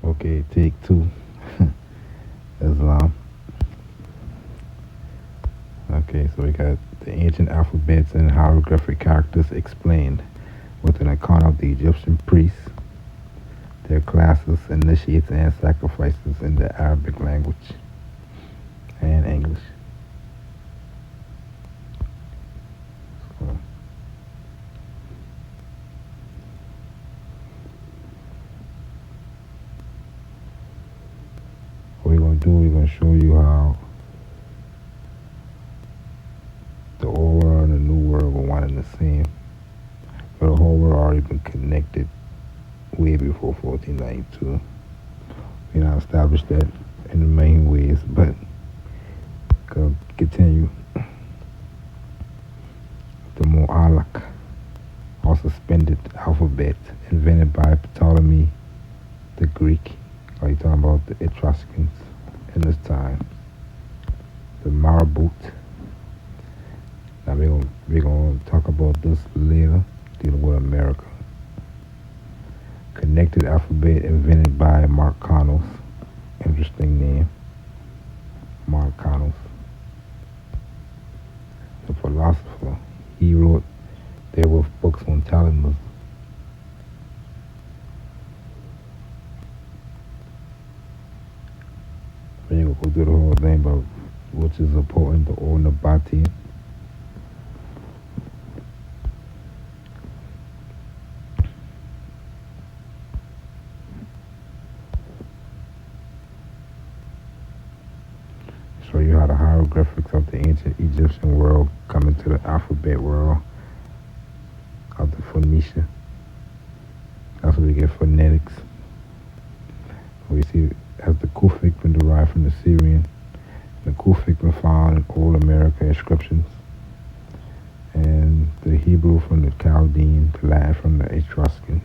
Okay, take two. Islam. Okay, so we got the ancient alphabets and hieroglyphic characters explained with an account of the Egyptian priests, their classes, initiates, and sacrifices in the Arabic language and English. So, what we're going to do, we're going to show you how the old world and the new world were one and the same. But the whole world already been connected way before 1492. We not established that in the main ways, but continue. The Mo'alak, or suspended alphabet, invented by Ptolemy the Greek. Are you talking about the Etruscans in this time? The Marabut. Now we're gonna talk about this later, dealing with America. Connected alphabet invented by Marcanos. Interesting name. Marcanos. The philosopher. He wrote there were books on Talmud. We ain't gonna go through the whole thing, but which is important, the old Nabati. Show you how the hieroglyphics of the ancient Egyptian world come into the alphabet world of the Phoenician. That's where we get phonetics. We see as the Kufic been derived from the Syrian. The Kufic been found in old America inscriptions. And the Hebrew from the Chaldean, the Latin from the Etruscan.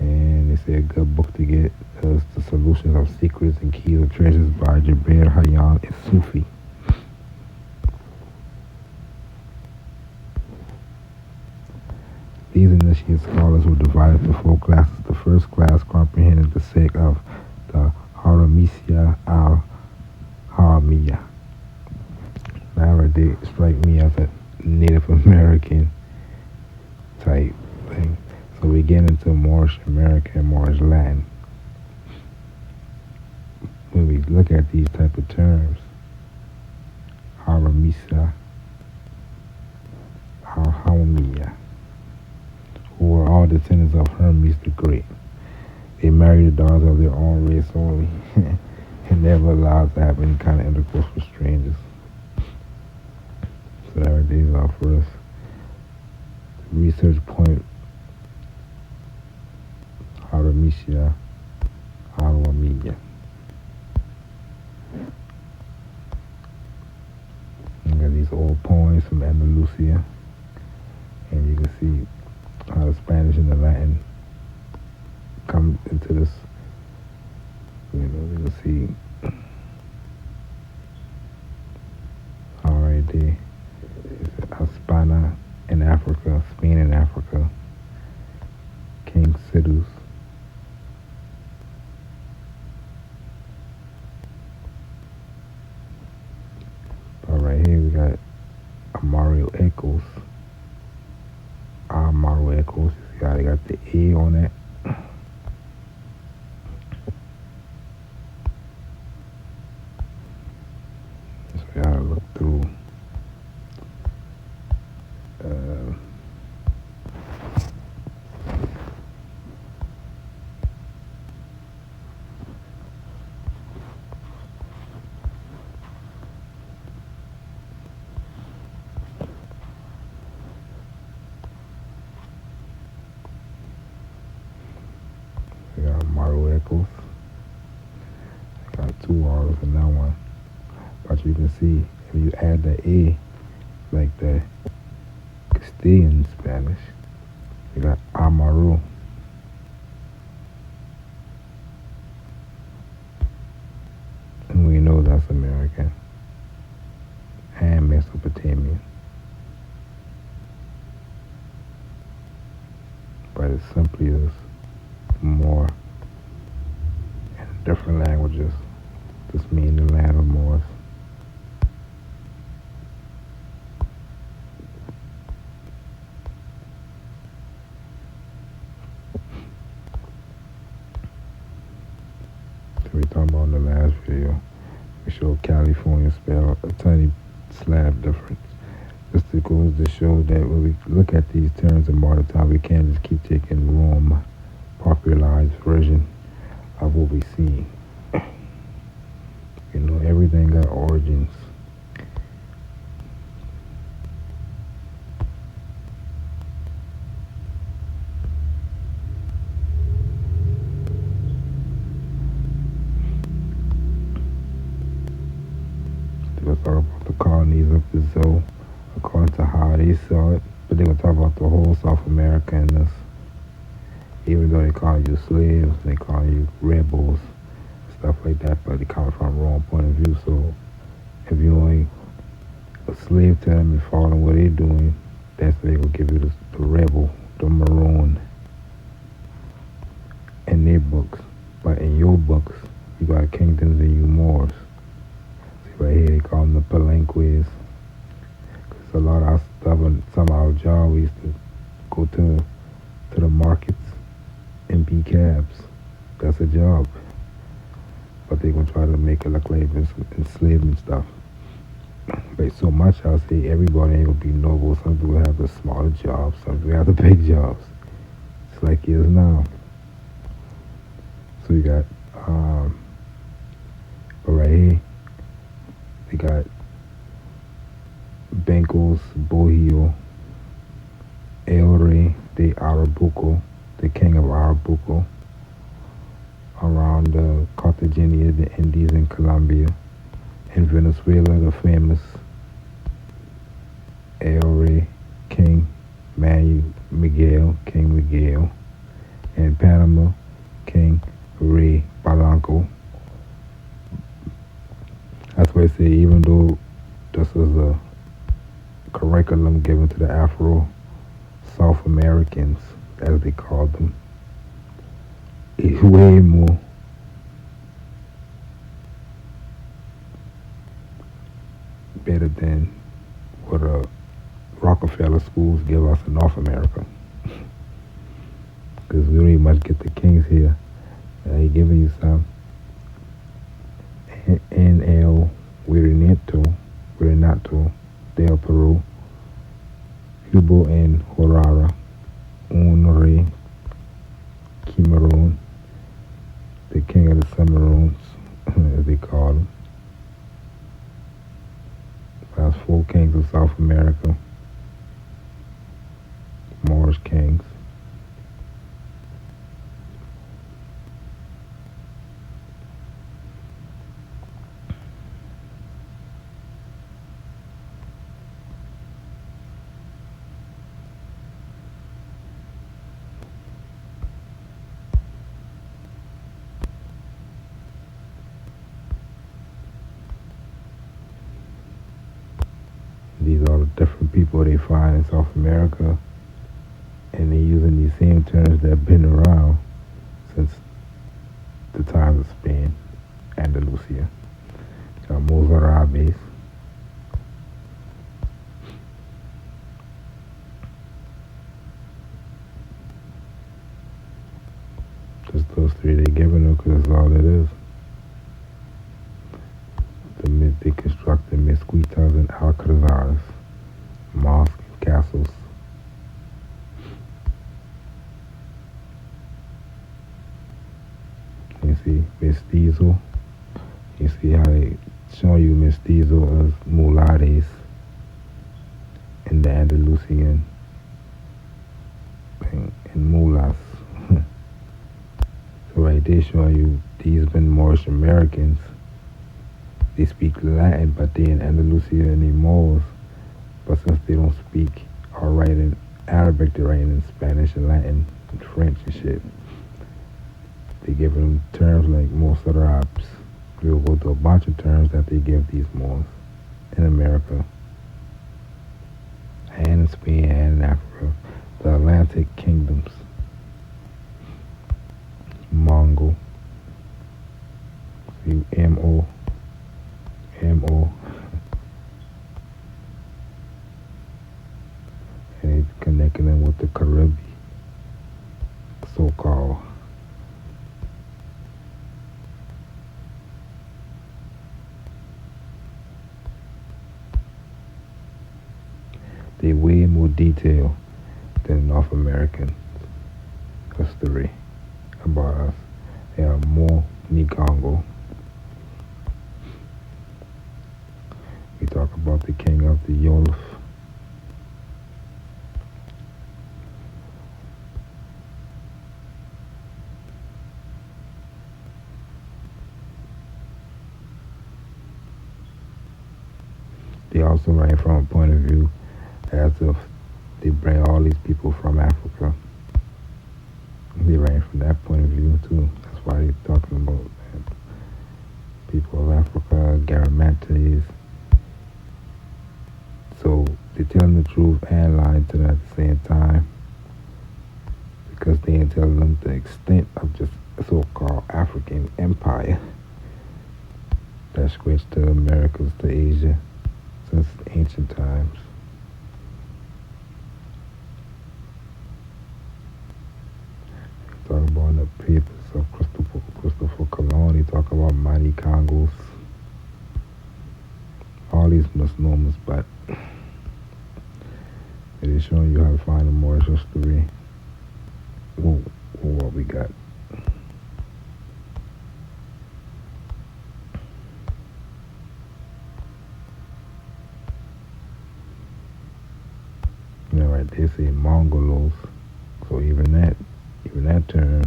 And they say a good book to get is The Solutions of Secrets and Keys of Treasures by Jaber Hayyan Sufi. These initiate scholars were divided into four classes. The first class comprehended the sect of the Haramisia al-Haramiya. Now they strike me as a Native American type thing. So we get into Moorish American and Moorish Latin. When we look at these type of terms, Haramisa, Al-Hawamiya, who were all descendants of Hermes the Great. They married the daughters of their own race only and never allowed to have any kind of intercourse with strangers. So that is our first research point. Haramisia, Al-Hawamiya. You got these old poems from Andalusia, and you can see how the Spanish and the Latin come into this. You can see all right there. Hispana in Africa, Spain in Africa, King Sidus. Right here we got Mario Echoes. Mario Echoes. See how they got the A on it. So we gotta look through. We got Mario Echoes. Got two R's in that one. But you can see if you add the A, like the Castilian Spanish, you got Amaru. And we know that's American and Mesopotamian. But it simply is more just mean the land of Moors. So we talked about in the last video. We showed California spell a tiny slab difference. This goes to show that when we look at these terms in modern time, we can't just keep taking Rome popularized version of what we see. Everything got origins. They're gonna talk about the colonies of the Zoo according to how they saw it, but they're gonna talk about the whole South America in this. Even though they call you slaves, they call you rebels, stuff like that, but they come from a wrong point of view. So if you ain't a slave to them and following what they're doing, that's what they gonna give you the rebel, the maroon in their books. But in your books, you got kingdoms and you Moors. See right here, they call them the palanques. Cause a lot of our stuff, and some of our jobs, we used to go to the markets and be cabs. That's a job. But they're gonna try to make it look like enslavement stuff. But so much I'll say everybody ain't gonna be noble. Some people have the smaller jobs, some people have the big jobs. It's like it is now. So you got but right here they got Bancos, Bohio, El Rey de Arabuco, the king of Arabuco, around Cartagena, the Indies, and Colombia. In Venezuela, the famous El Rey, King Miguel. In Panama, King Rey Polanco. That's why I say, even though this is a curriculum given to the Afro South Americans, as they call them, it's way more better than what Rockefeller schools give us in North America. Because we don't even much get the kings here. They giving you some. En el Virreinato del Peru, Hubo en Horara, un rey Cameroon, the king of the Cimarrones, as they call them. That's 4 kings of South America, Moorish kings. These are the different people they find in South America, and they're using these same terms that have been around since the times of Spain, Andalusia. Mozarabes. Just those 3 they're giving them because that's all it is. They constructed mezquitas and alcazars, mosques, castles. You see mestizo. You see how they show you mestizo as mulares in the Andalusian thing, and mulas. So right there showing you these been Moorish Americans. They speak Latin, but they in Andalusia and they Moors. But since they don't speak or write in Arabic, they're writing in Spanish and Latin and French and shit. They give them terms like Mozarabes. We'll go to a bunch of terms that they give these Moors in America and in Spain and in Africa. The Atlantic kingdoms. so-called they way more detailed than North American history about us. They are more Nikongo. We talk about the king of the Yolf. They also write from a point of view as if they bring all these people from Africa. They write from that point of view too. That's why they're talking about people of Africa, Garamantes. So they're telling the truth and lying to them at the same time because they ain't telling them the extent of just so-called African empire that stretched to Americas to Asia since ancient times. Talk about in the papers of Christopher Colon. He talk about mighty Congos, all these misnomers, but it is showing you how to find the Moorish history. What we got. Yeah, right. They say Mongolos, so even that term.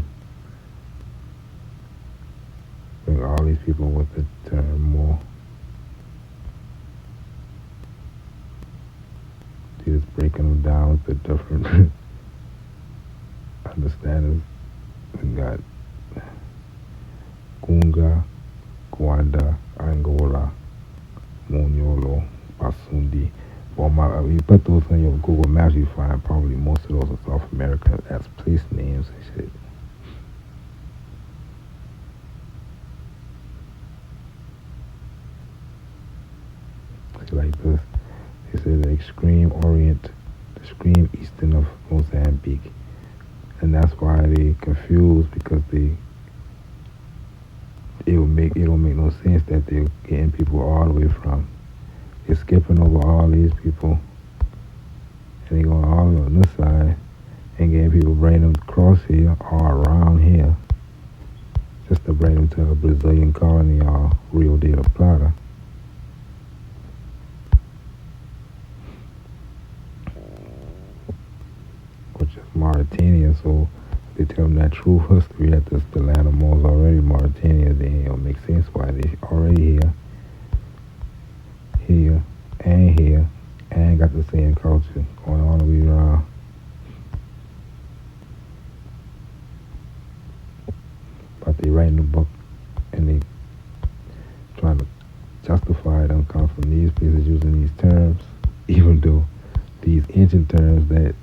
Bring all these people with the term more. They're just breaking them down with the different understandings. We got Gunga, Gwanda, Angola, Moniolo, Basundi. Well, you put those on your Google Maps, you find probably most of those are South America as place names and shit. Like this, they say the extreme orient, the extreme eastern of Mozambique, and that's why they confused because it don't make no sense that they're getting people all the way from. They're skipping over all these people, and they going all the way on this side, and getting people bring them across here or around here, just to bring them to a Brazilian colony or Rio de la Plata. Which is Mauritania, so they tell them that true history that the land of Moors already Mauritania, then it'll make sense why they already here, and got the same culture going all the way around. But they write in the book and they trying to justify them come from these places using these terms, even though these ancient terms that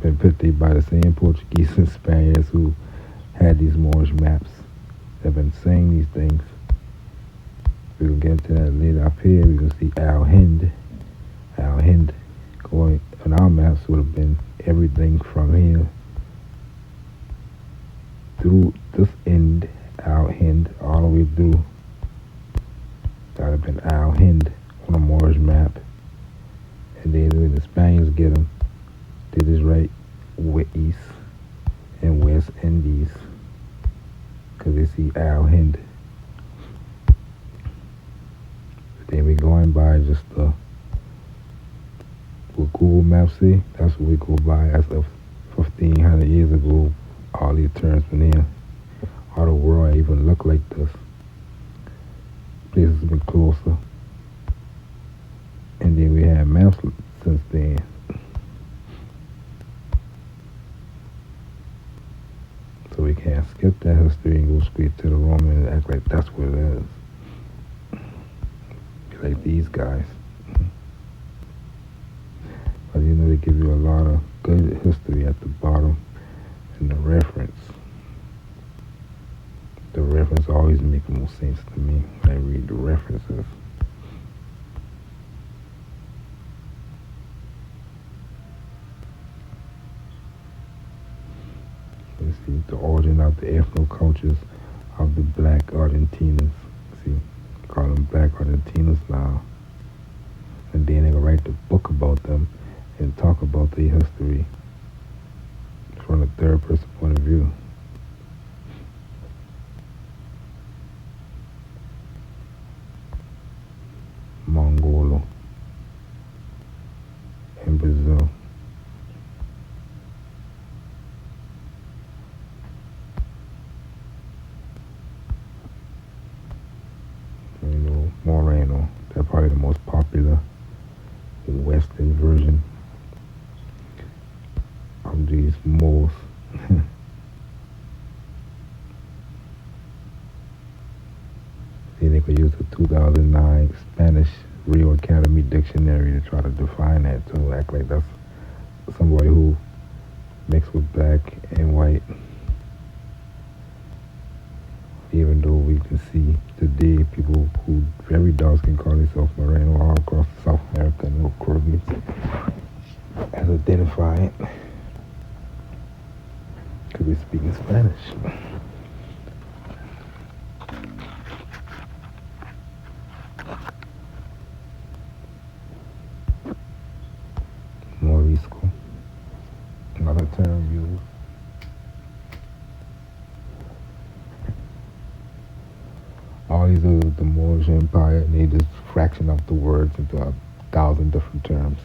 been put there by the same Portuguese and Spaniards who had these Moorish maps have been saying these things. We will get to that later up here. We will see Al Hind. Al Hind going on our maps would have been everything from here through this end, Al Hind, all the way through. That would have been Al Hind on a Moorish map. And then when the Spaniards get them, they just write East and West Indies because they see Al Hind. Then we going by just what Google Maps say. That's what we go by as of 1,500 years ago. All these terms been in. All the world even look like this. Places have been closer. And then we had maps since then. So we can't skip that history and go straight to the Roman and act like that's what it is. Be like these guys. But you know, they give you a lot of good history at the bottom and the reference. The reference always makes more sense to me when I read the references. see, the origin of the ethno cultures of the black Argentinians. See, call them black Argentinians now. And then they gonna write the book about them and talk about their history from a third person point of view. Mongolo in Brazil. Moreno. They're probably the most popular Western version of these Moors. Then they could use the 2009 Spanish Real Academy Dictionary to try to define that too. Act like that's somebody who mixed with black and white. Even though we can see today people who very dark skin call themselves Moreno all across South America and the Caribbean as identified because we speak in Spanish. Morisco, another term used. All these are the Moorish Empire, and they just fraction up the words into 1,000 different terms.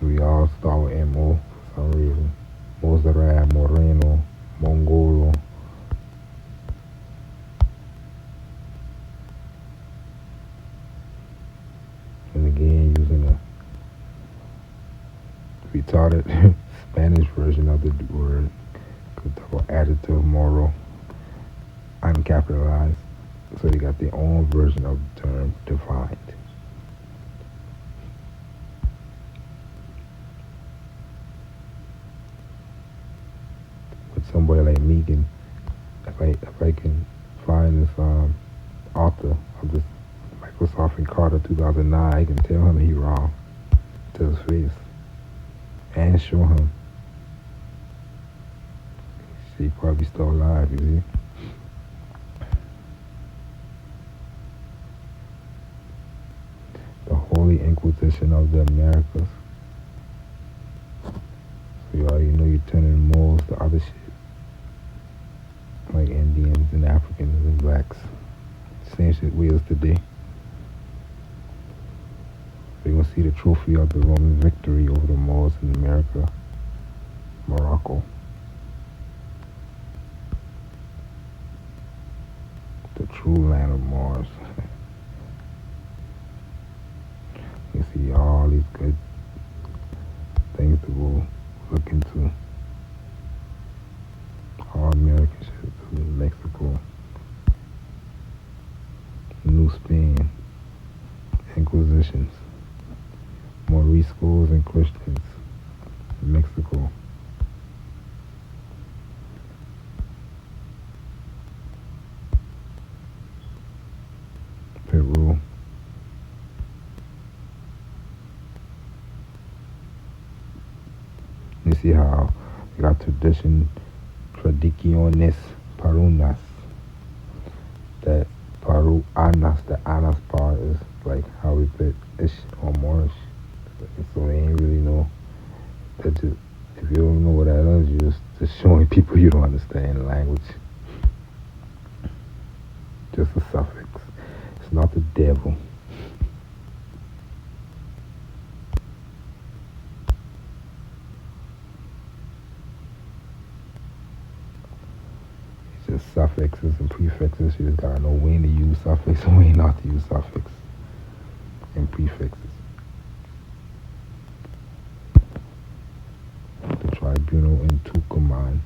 We all start with MO for some reason. Mozarab, Moreno, Mongolo. And again, using a retarded Spanish version of the word, could talk about adjective, moral, uncapitalized, so they got their own version of the term defined. But somebody like me can, if I can find this author of this Microsoft Encarta 2009, I can tell him he wrong to his face and show him. He probably still alive, you see. The Holy Inquisition of the Americas. So you already know you're turning Moors to other shit. Like Indians and Africans and blacks. Same shit we is today. We're gonna see the trophy of the Roman victory over the Moors in America, Morocco. The true land of Mars. You see all these good things to go look into. All American shit to Mexico. New Spain. Inquisitions. Moriscos and Christians. Mexico. Peru. You see how we got tradiciones peruanas. That peruanas, the anas part is like how we put ish or Moorish. So they ain't really know. That just, if you don't know what that is, you're just showing people you don't understand the language. Just a suffix. It's not the devil. It's just suffixes and prefixes. You just gotta know when to use suffix and when not to use suffix and prefixes. The tribunal in Tucumán.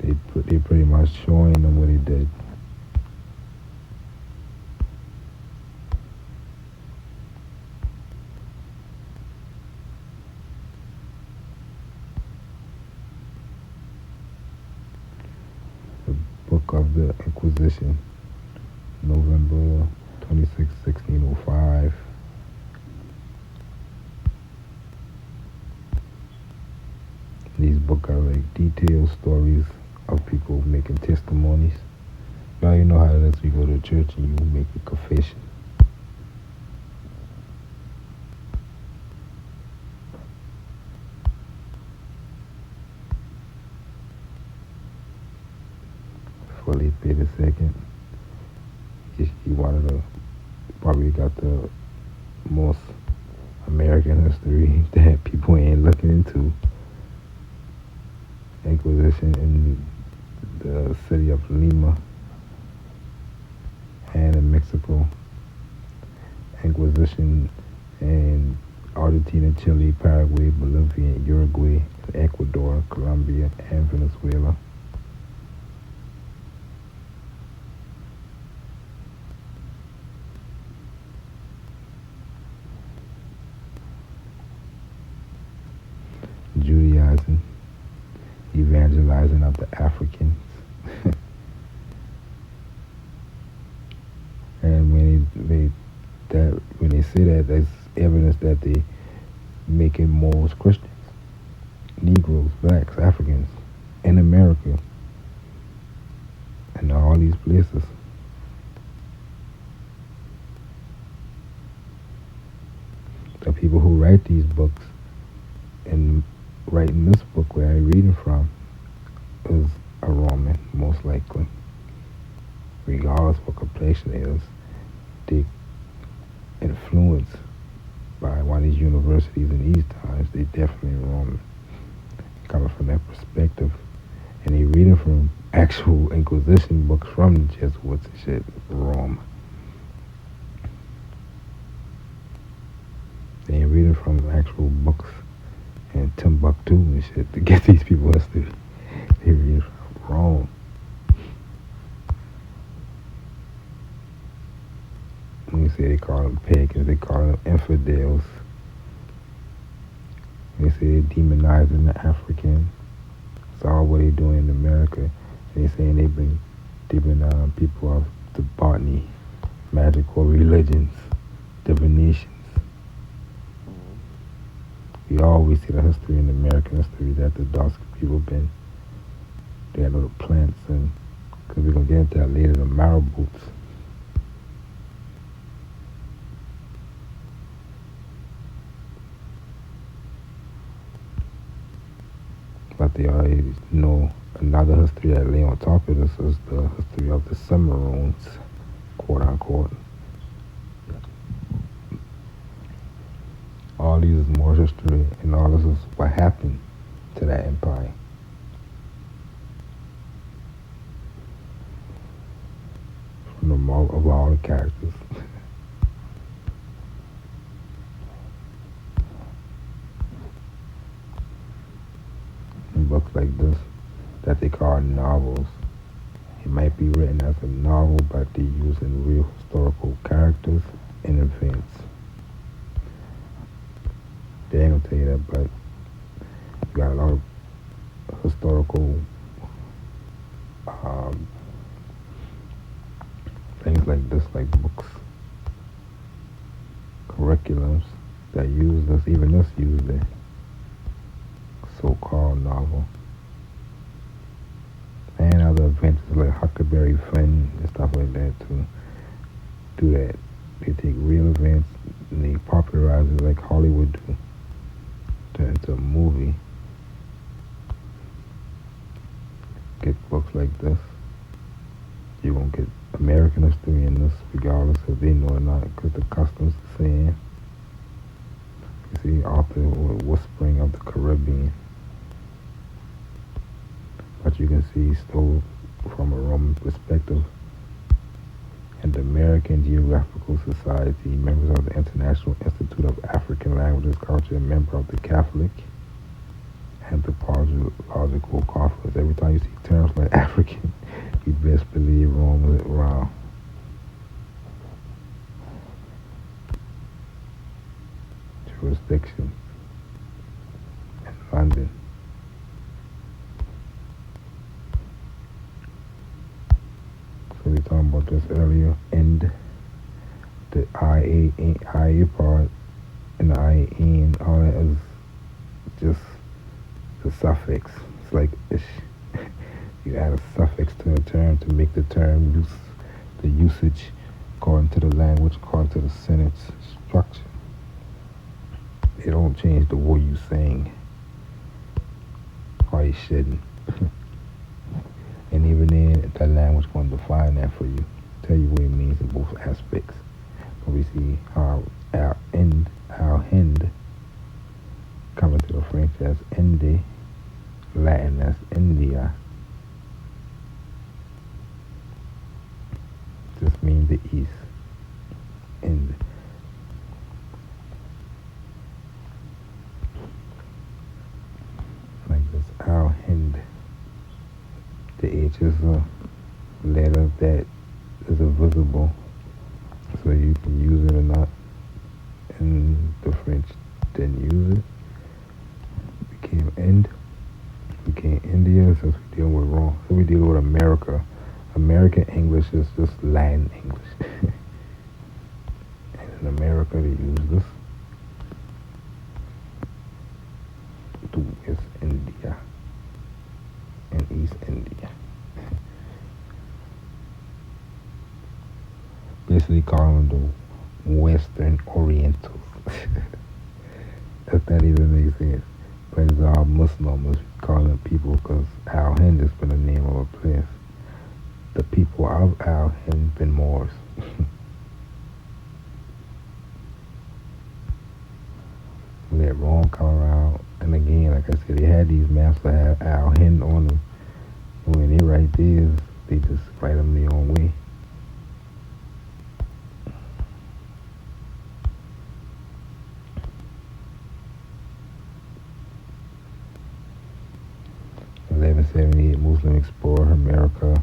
They pretty much showing them what he did. The Book of the Inquisition, November 26, 1605. book got like detailed stories of people making testimonies. Now you know how it is. You go to church and you make a confession. Felipe II. He wanted to probably got the most American history that people ain't looking into. Inquisition in the city of Lima and in Mexico. Inquisition in Argentina, Chile, Paraguay, Bolivia, Uruguay, Ecuador, Colombia, and Venezuela. Judaizing, evangelizing of the Africans. And when they say that, that's evidence that they making Moors Christians, Negroes, blacks, Africans in America, and all these places. The people who write these books and writing this book where I'm reading from is a Roman, most likely. Regardless what complexion it is, they influenced by one of these universities in these times. They definitely Roman, coming from that perspective, and they reading from actual Inquisition books from the Jesuits and shit. Rome. They ain't reading from actual books in Timbuktu and shit to get these people history. They reading from Rome. When you say they call them pagans, they call them infidels. They say they're demonizing the African. It's all what they doing in America. They saying they've been people of the botany, magical religions, divinations. We always see the history in American history that the dark people been. They had little plants, and because we're gonna get into that later, the marabouts. But they already know another history that lay on top of this is the history of the Cimarrones, quote unquote. All these is Moorish history, and all this is what happened to that empire. From the mouth of all the characters. Books like this that they call novels. It might be written as a novel, but they're using real historical characters and events. They ain't gonna tell you that, but you got a lot of historical things like this, like books, curriculums that use this. Even this used it. So-called novel, and other events like Huckleberry Finn and stuff like that to do that. They take real events and they popularize it like Hollywood do, turn into a movie. Get books like this, you're gonna get American history in this, regardless if they know or not, because the customs the same. You see, Arthur Whispering of the Caribbean. But you can see still from a Roman perspective, and the American Geographical Society, members of the International Institute of African Languages, Culture, and member of the Catholic Anthropological Conference. Every time you see terms like African, you best believe Rome is around. Jurisdiction in London. So we talking about this earlier, and the IA part and the IA and all that is just the suffix. It's like ish. You add a suffix to a term to make the term use the usage according to the language, according to the sentence structure. It don't change the way you saying, or you shouldn't. And even then, that language going to define that for you, tell you what it means in both aspects. But we see how our end, coming to the French as ende, Latin as India, just means the east, end. Like this, our end. The H is a letter that is visible, so you can use it or not. And the French didn't use it. Became end. Became India, so we deal with wrong. So we deal with America. American English is just Latin English. And in America they use this. Is India and East India. Basically calling them the Western Orientals. If that even makes sense. But it's all Muslims calling people because Al Hind has been the name of a place. The people of Al Hind been Moors. Let Rome come around, and again, like I said, they had these maps that have Al Hind on them. And when they write theirs, they just write them their own way. In 1178, Muslim explorer America.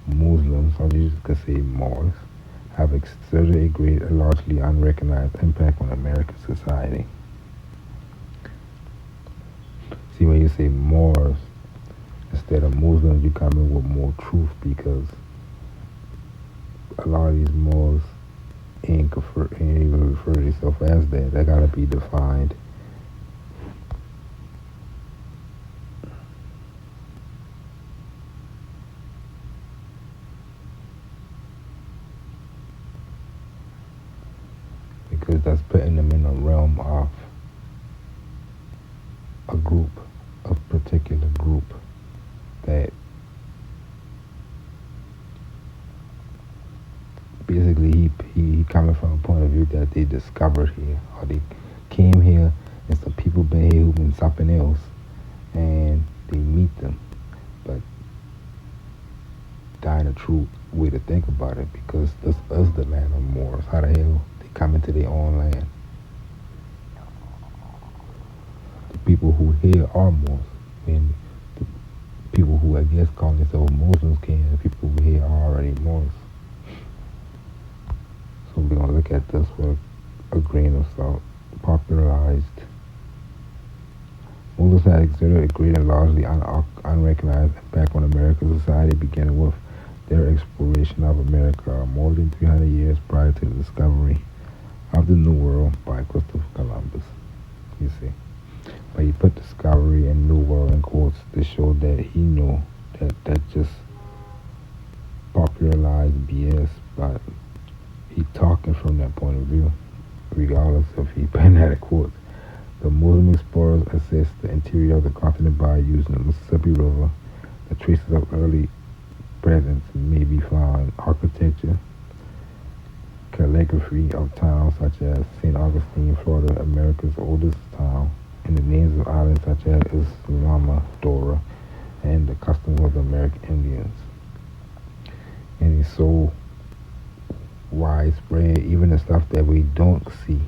Muslims, or you could say Moors, have exerted a great and largely unrecognized impact on American society. See, when you say Moors instead of Muslims, you come in with more truth, because a lot of these Moors ain't even refer to themselves as that. They gotta be defined. Because that's putting them in a realm of a group, a particular group that basically he coming from a point of view that they discovered here, or they came here and some people been here who been something else, and they meet them. But dying a true way to think about it, because this is the land of Moors. How the hell they come into their own land? The people who here are Moors, and the people who I guess call themselves Muslims came, the people who here are already Moors. So we're gonna look at this with a grain of salt. Popularized. Muslims had exerted a great and largely unrecognized impact on American society, beginning with their exploration of America more than 300 years prior to the discovery of the New World by Christopher Columbus. You see. But he put discovery and New World in quotes to show that he knew that just popularized BS, but he talking from that point of view, regardless if he putting that in quotes. The Muslim explorers assessed the interior of the continent by using the Mississippi River. The traces of early presence may be found in architecture, calligraphy of towns such as St. Augustine, Florida, America's oldest town, and the names of islands such as Islamorada, and the customs of the American Indians. And it's so widespread, even the stuff that we don't see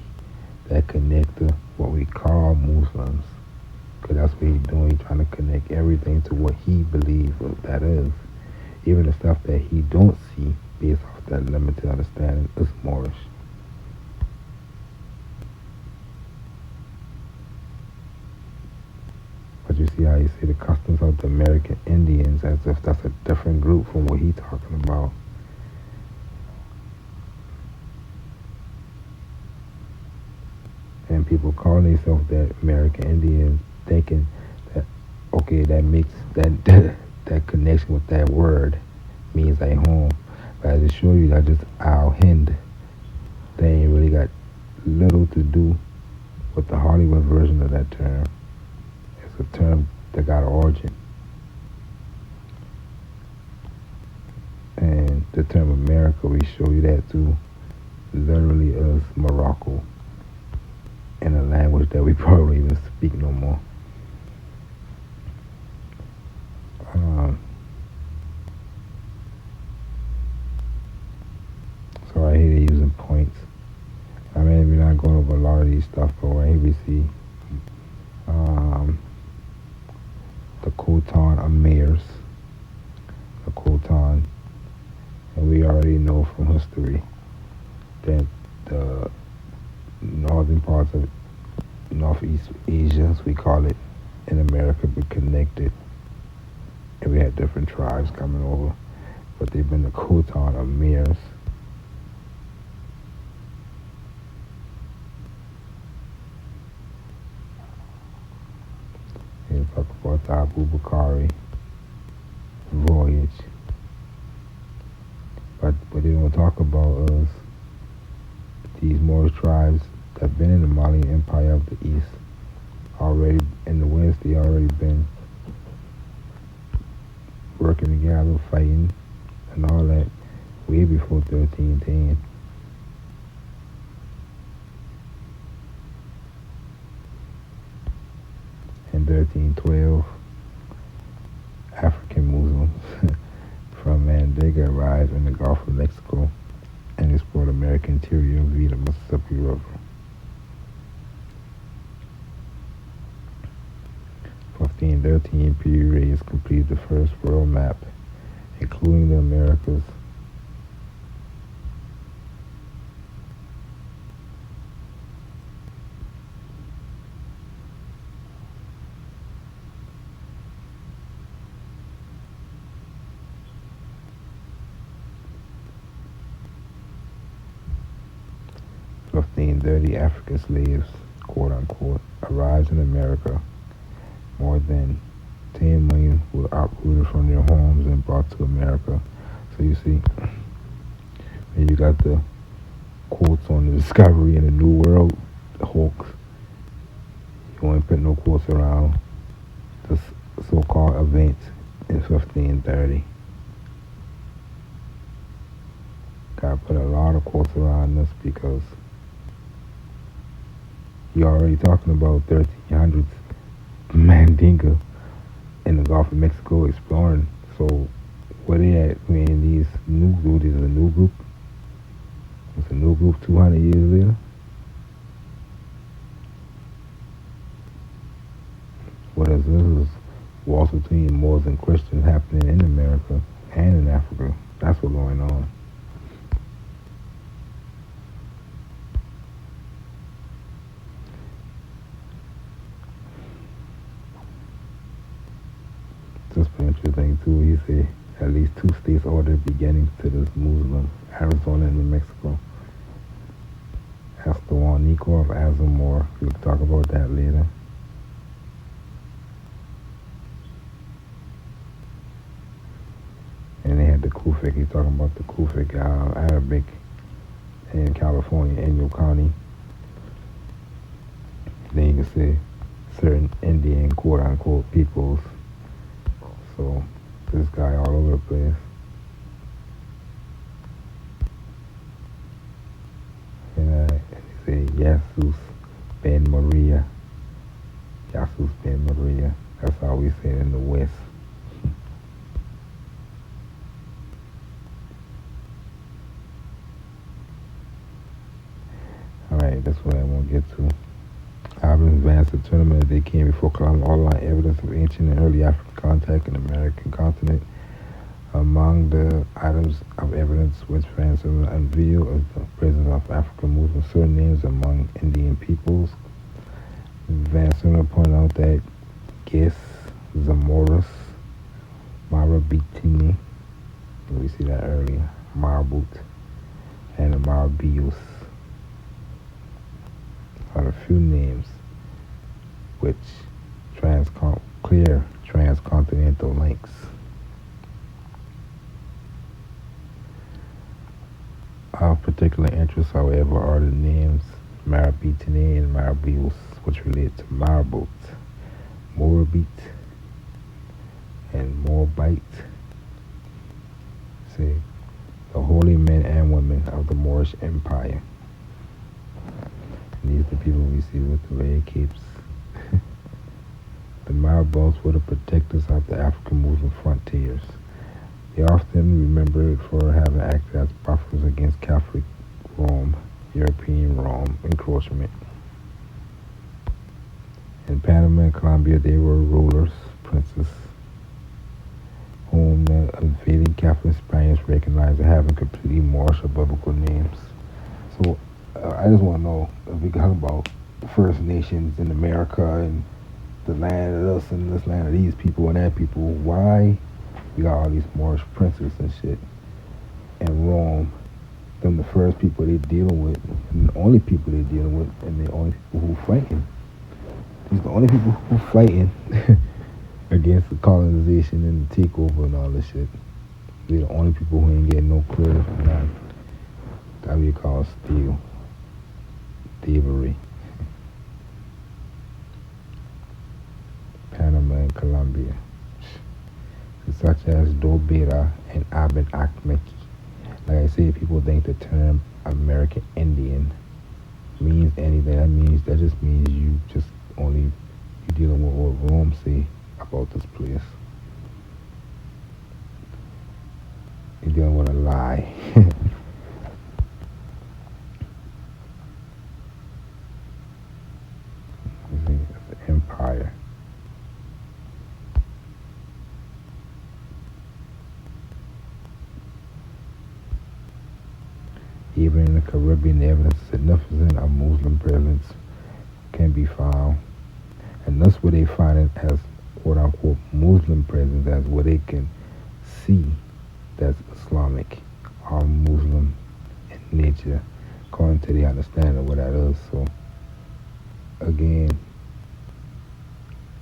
that connect to what we call Muslims, because that's what he's doing. He's trying to connect everything to what he believes what that is. Even the stuff that he don't see based off that limited understanding is Moorish. But you see how you say the customs of the American Indians as if that's a different group from what he's talking about. And people calling themselves that American Indians, thinking that okay, that makes that connection with that word means like home. But I just show you that just our Hind, they ain't really got little to do with the Hollywood version of that term. It's a term that got an origin. And the term America, we show you that too, literally is Morocco, in a language that we probably even speak no more. Um, so right here they're using points. I mean, we're not going over a lot of these stuff, but right here we see um, the Khotan Amirs, the Khotan, and we already know from history that the northern parts of Northeast Asia, as we call it, in America, were connected, and we had different tribes coming over, but they've been the Khotan Amirs. And talk about the Abu Bakari voyage. But what they don't talk about is these Moorish tribes that have been in the Malian Empire of the East already. In the West, they already been working together, fighting, and all that way before 1310. In 1312, African Muslims from Mandinga arrived in the Gulf of Mexico and explored American interior via the Mississippi River. 1513, Reyes completed the first world map, including the Americas. In 1530, African slaves, quote unquote, arrived in America. More than 10 million were uprooted from their homes and brought to America. So you see, and you got the quotes on the discovery in the New World hoax. You ain't put no quotes around this so-called event in 1530. Gotta put a lot of quotes around this because you're already talking about 1300s Mandinga in the Gulf of Mexico exploring. So where they at when these new group is a new group? It's a new group 200 years later. What is this? Is wars between Moors and Christians happening in America and in Africa. That's what's going on. Just an interesting too. He said at least 2 states ordered beginnings to this Muslim, Arizona and New Mexico. Atlantico of Azamor. We'll talk about that later. And they had the Kufik. He's talking about the Kufik Arabic in California, in your county. Then you can see certain Indian quote unquote peoples. So this guy all over the place. And they say Jesus Ben Maria. Jesus Ben Maria. That's how we say it in the West. Alright, that's what I want to get to. Albert advanced the tournament they came before Columbus outlined evidence of ancient and early African contact in the American continent. Among the items of evidence which Ransom unveiled is the presence of African Muslim surnames among Indian peoples. Ransom pointed out that Gis, Zamoras, Marabitini, we see that earlier, Marbut, and Marbius are a few names which clear transcontinental links. Of particular interest, however, are the names Marabitene and Marabius, which relate to Marabot, Morabit, and Moabite. See, the holy men and women of the Moorish Empire. And these are the people we see with the red capes. The Marabots were the protectors of the African Muslim frontiers. They are often remembered for having acted as buffers against Catholic Rome, European Rome encroachment. In Panama and Colombia, they were rulers, princes, whom the invading Catholic Spaniards recognized as having completely Moorish or biblical names. So I just want to know if we talk about the First Nations in America and the land of us and this land of these people and that people, why we got all these Moorish princes and shit in Rome? Them the first people they dealing with, and the only people they dealing with, and the only people who fighting. These the only people who fighting against the colonization and the takeover and all this shit. They're the only people who ain't getting no credit for that. That we call thievery. Panama and Colombia, such as Dobera and Aben Akmeki. Like I say, people think the term American Indian means anything. That just means you dealing with what Rome say about this place. You're dealing with a lie. It's an empire. Even in the Caribbean, the evidence significant of Muslim presence can be found. And that's where they find it as quote unquote Muslim presence, as where they can see that's Islamic or Muslim in nature, according to the understanding of what that is. So again,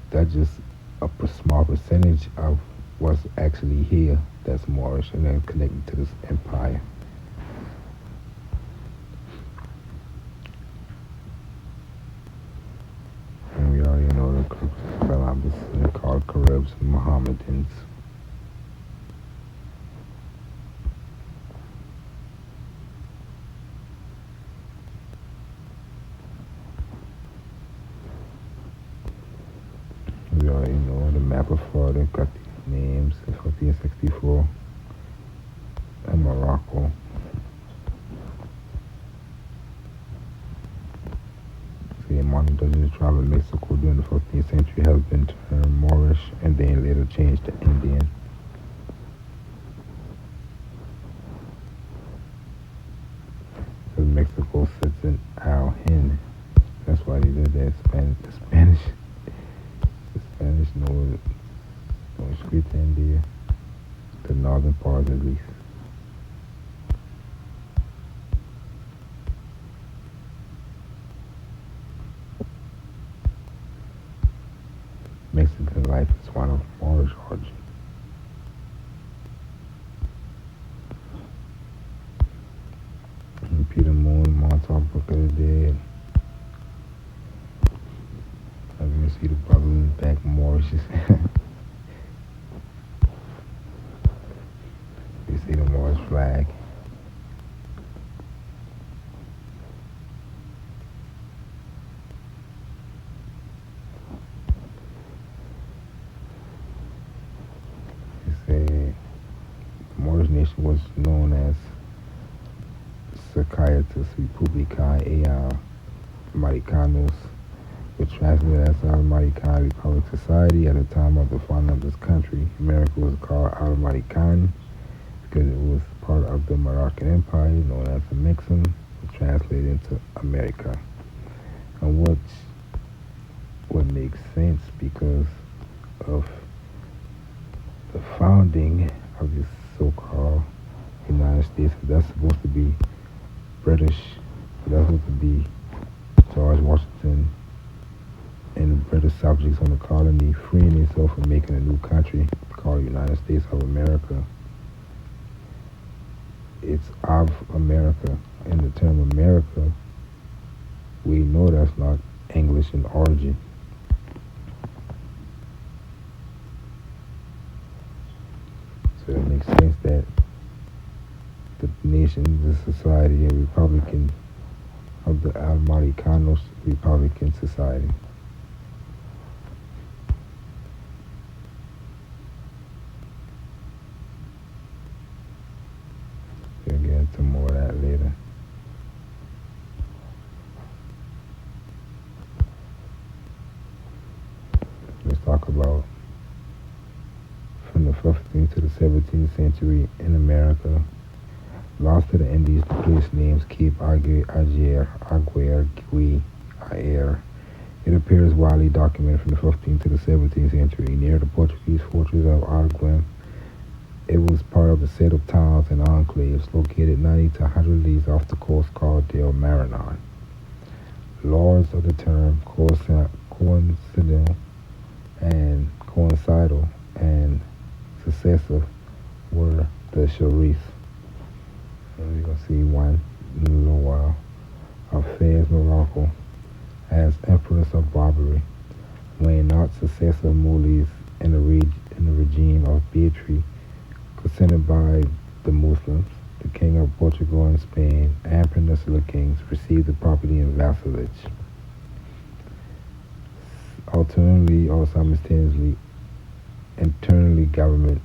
that's just a small percentage of what's actually here that's Moorish and then connected to this empire. And we already know the Columbus, they're called Caribs and Mohammedans. We already know the map of Florida got these names in 1464 and Morocco. The modern tribe of Mexico during the 14th century has been termed Moorish and then later changed to Indian. Because Mexico sits in Al Hin. That's why they did that. The Spanish know going straight to India, the northern part at least. Mexican life is one of Moorish origin. And Peter Moon, Montauk Book of the Dead. As you can see the brother in the back, Moorish. You see the Moorish flag. The Moorish nation was known as Societas Republica Americanos, which translated as American Republic Society. At the time of the founding of this country, America was called American because it was part of the Moroccan Empire, known as the Mixum, which translated into America. And what makes sense because of the founding of this so-called United States, that's supposed to be British, that's supposed to be George Washington and the British subjects on the colony freeing themselves and making a new country called the United States of America. It's of America. And the term America, we know that's not English in origin. So it makes sense that the nation, the society, a Republican of the Atlantico Republican Society. We'll get into more of that later. Let's talk about from the 15th to the 17th century in America. Lost to the Indies, the place names Cape Aguirre, Gui, Air. It appears widely documented from the 15th to the 17th century near the Portuguese fortress of Arguin. It was part of a set of towns and enclaves located 90 to 100 leagues off the coast called Del Maranon. Lords of the term coincidental and successive were the Sharifs. We're going to see one in a little while. Of Fez, Morocco, as Empress of Barbary, when not successive mullahs in the regime of Beatrice, consented by the Muslims, the King of Portugal and Spain, and Peninsula kings received the property in vassalage. Alternately or simultaneously, internally government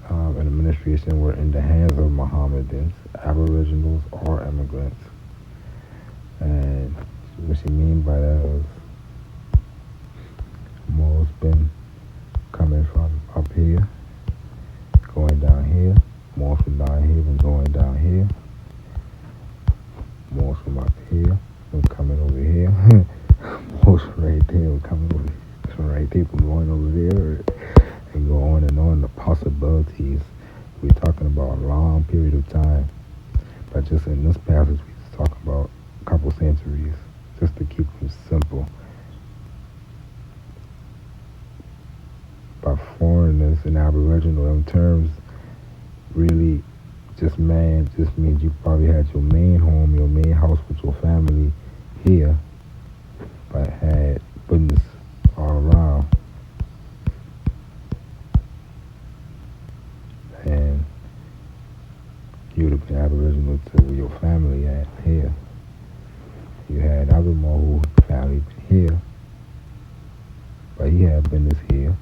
and administration were in the hands of Mohammedans, Aboriginals, or immigrants. And what she mean by that is Moors been coming from up here, going down here, Moors from down here been going down here, Moors from up here been coming over here, Moors right there been coming over, from right there been going over there, and go on and on. The possibilities, we're talking about a long period of time, but just in this passage we just talk about a couple centuries, just to keep them simple. By foreigners and Aboriginal, in terms really just means you probably had your main home, your main house with your family here, but had business all around. And you would have been Aboriginal to where your family at here. You had Atmaureno who family here, but he had business here.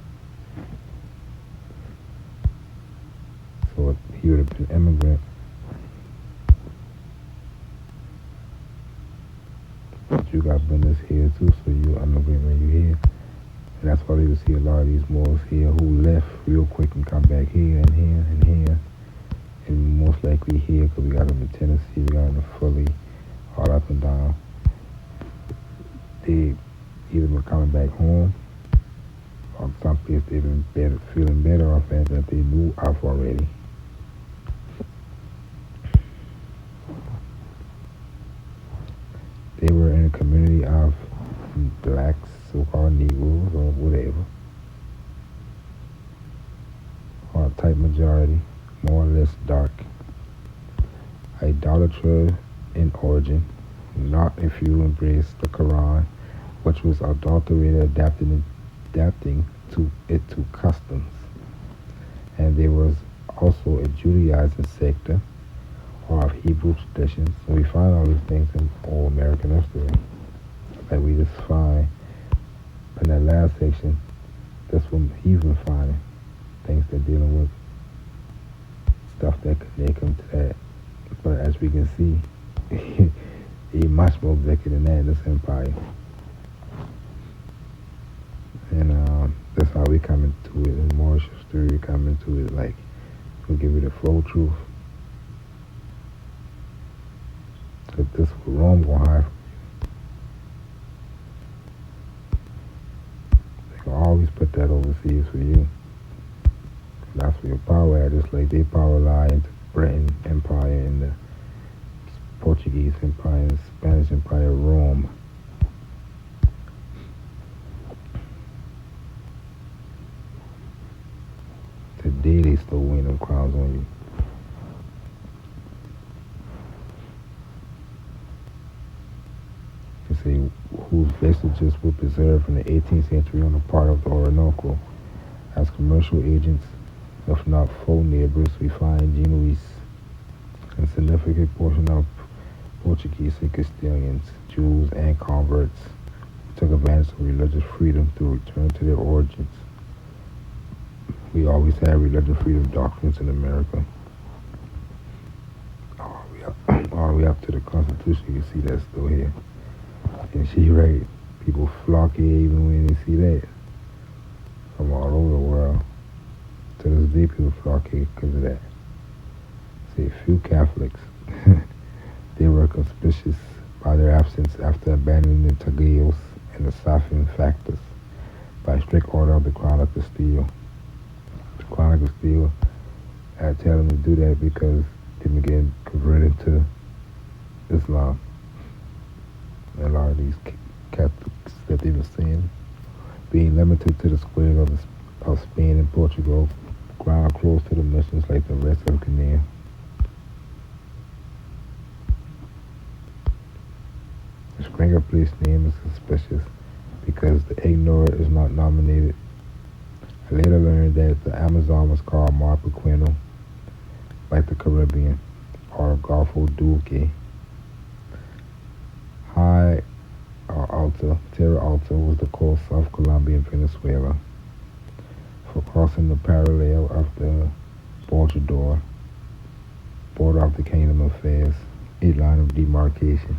So he would have been immigrant. But you got business here too, so you immigrant when you here. And that's why you see a lot of these Moors here who left real quick and come back here and here and here. And most likely here, because we got them in Tennessee, we got them in Philly, all up and down. They either been coming back home, or some place they've been feeling better off at that they knew of already. They were in a community of blacks, so-called Negroes, or whatever, or a type majority, more or less dark. Idolatrous in origin, not if you embrace the Quran, which was adulterated, adapting to customs. And there was also a Judaizing sector, or of Hebrew traditions. So we find all these things in all American history. Like we just find in that last section, that's what he's been finding. Things they're dealing with, stuff that connect them to that. But as we can see, he's much more wicked than that in this empire. And that's how we come into it in Moorish history. We come into it like, we'll give you the full truth. Because this is what Rome gonna hide from you. They gonna always put that overseas for you. That's where your power at. Just like their power lie into Britain Empire and the Portuguese Empire and the Spanish Empire, Rome. day they still wearing them crowns on you. You see, whose vestiges were preserved in the 18th century on the part of the Orinoco. As commercial agents, if not full neighbors, we find Genoese and significant portion of Portuguese and Castilians, Jews, and converts who took advantage of religious freedom to return to their origins. We always had religious freedom doctrines in America. All the way up to the Constitution, you see that still here. And she right, people flock here even when they see that. From all over the world. To this day, people flock here because of that. See, few Catholics, they were conspicuous by their absence after abandoning the Tagayos and the Safian factors by strict order of the Crown of Castile. The Crown of Castile had tell them to do that because they began converted to Islam. And a lot of these Catholics that they were seeing being limited to the squares of Spain and Portugal, ground close to the missions like the rest of Guinea. The Springer place name is suspicious because the Ignore is not nominated. I later learned that the Amazon was called Atmaureno, like the Caribbean, or Golfo Duque. High or Alta, Terra Alta was the coast of Colombia and Venezuela. For crossing the parallel of the border of the Kingdom of Fez, a line of demarcation.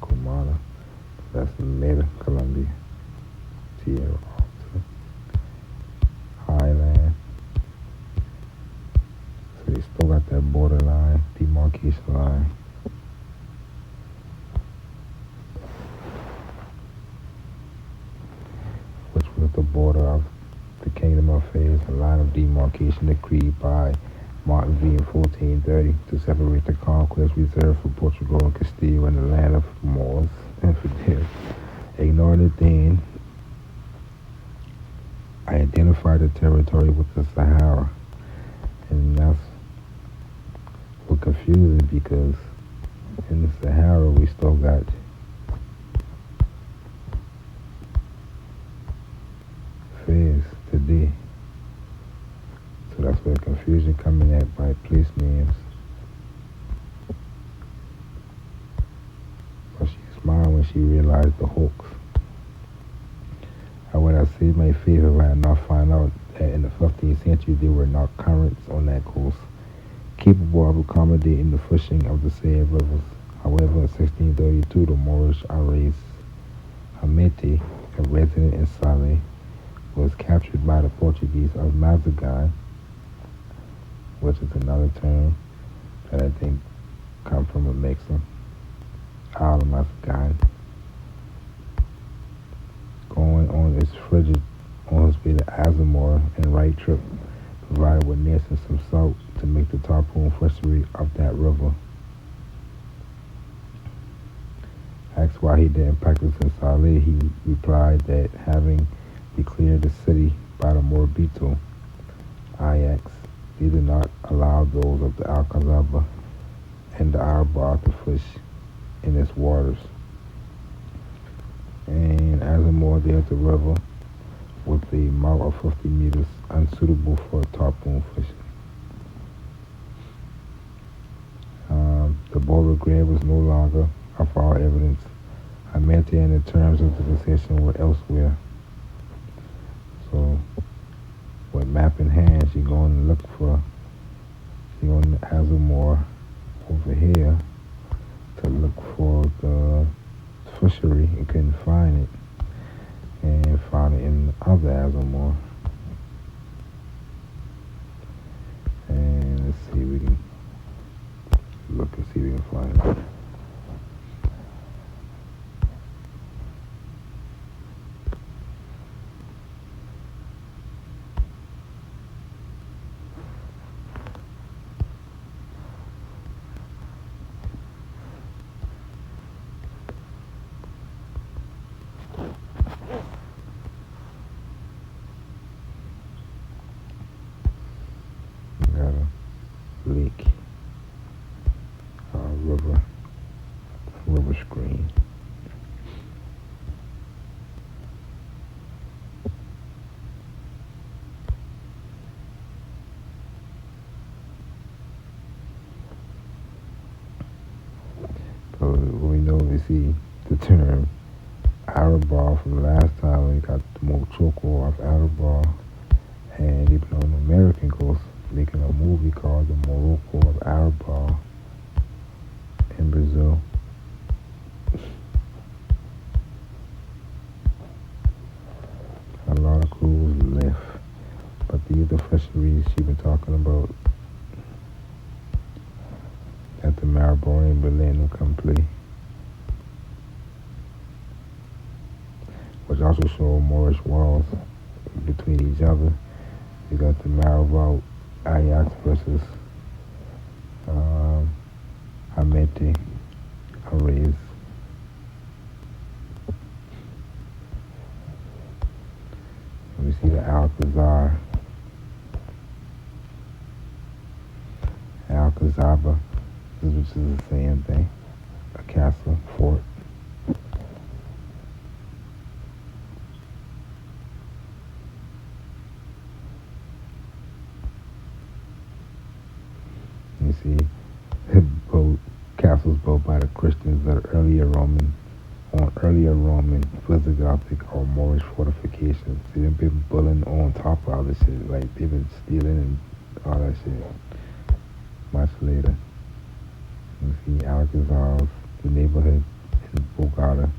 Kumara, that's Meta Columbia, Tierra Alta, Highland. So they still got that borderline, demarcation line. Which was the border of the Kingdom of Fez, a line of demarcation decreed by Martin V in 1430 to separate the conquest reserved for Portugal and Castile and the land of Moors and infidels. Ignoring it then, I identified the territory with the Sahara. And that's what confusing because in the Sahara we still got Fez today. So that's where the confusion coming at by place names. But she smiled when she realized the hoax. How would I say my faith if I had not found out that in the 15th century there were not currents on that coast capable of accommodating the fishing of the said rivers. However, in 1632 the Moorish Ares Hamete, a resident in Saleh, was captured by the Portuguese of Mazagan, which is another term that I think come from a mixer. Isle of Mazagan. Going on his frigid on his way to Azamor and right trip, provided with nets and some salt to make the tarpon fishery of that river. Asked why he didn't practice in Saleh, he replied that having declared the city by the Morbito Ajax, they did not allow those of the Alcazaba and the Araba to fish in its waters. And Azamor there at the river with a mouth of 50 meters unsuitable for tarpon fishing. The Bora Grab was no longer of all evidence. I meant it in the terms of the possession were elsewhere. So with map in hand, she going to look for, she going to Azamor over here to look for the fishery and couldn't find it, and found it in the other Azamor. And let's see, we can look can see them flying. Got a lake, river screen. So we know we see the term Arab from the last time we got the Mochoko of Arab, and even on the American coast making a movie called The Morocco of Arab in Brazil. A lot of crews left, but these are the fisheries she's been talking about at the Maribor in Berlin will come play, which also show Moorish wars between each other. You got the Maribor Ajax versus Hamete Arrays. We see the Alcazar, Alcazaba, which is the same thing, a castle, fort. You see castles built by the Christians that are earlier Roman Visigothic or Moorish fortifications. See, they've been building on top of all this shit. Like, they've been stealing and all that shit. Much later. You see Alcazar's, the neighborhood in Bogota.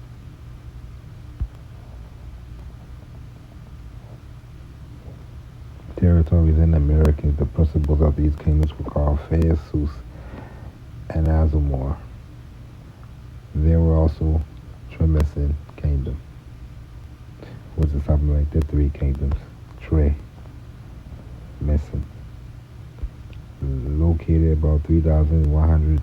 Territories in America, the principles of these kingdoms were called Feasus and Azamor. There were also Tremesin Kingdom, which is something like the three kingdoms. Tre, Mesin. Located about 3,100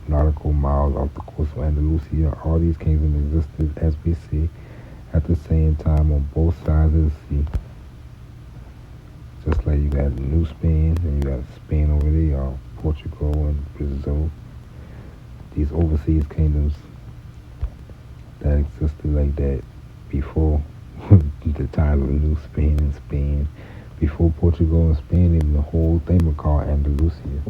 nautical miles off the coast of Andalusia, all these kingdoms existed, as we see, at the same time on both sides of the sea. Just like you got New Spain, and you got Spain over there, Portugal and Brazil. These overseas kingdoms that existed like that before the time of New Spain and Spain. Before Portugal and Spain, even the whole thing was called Andalusia.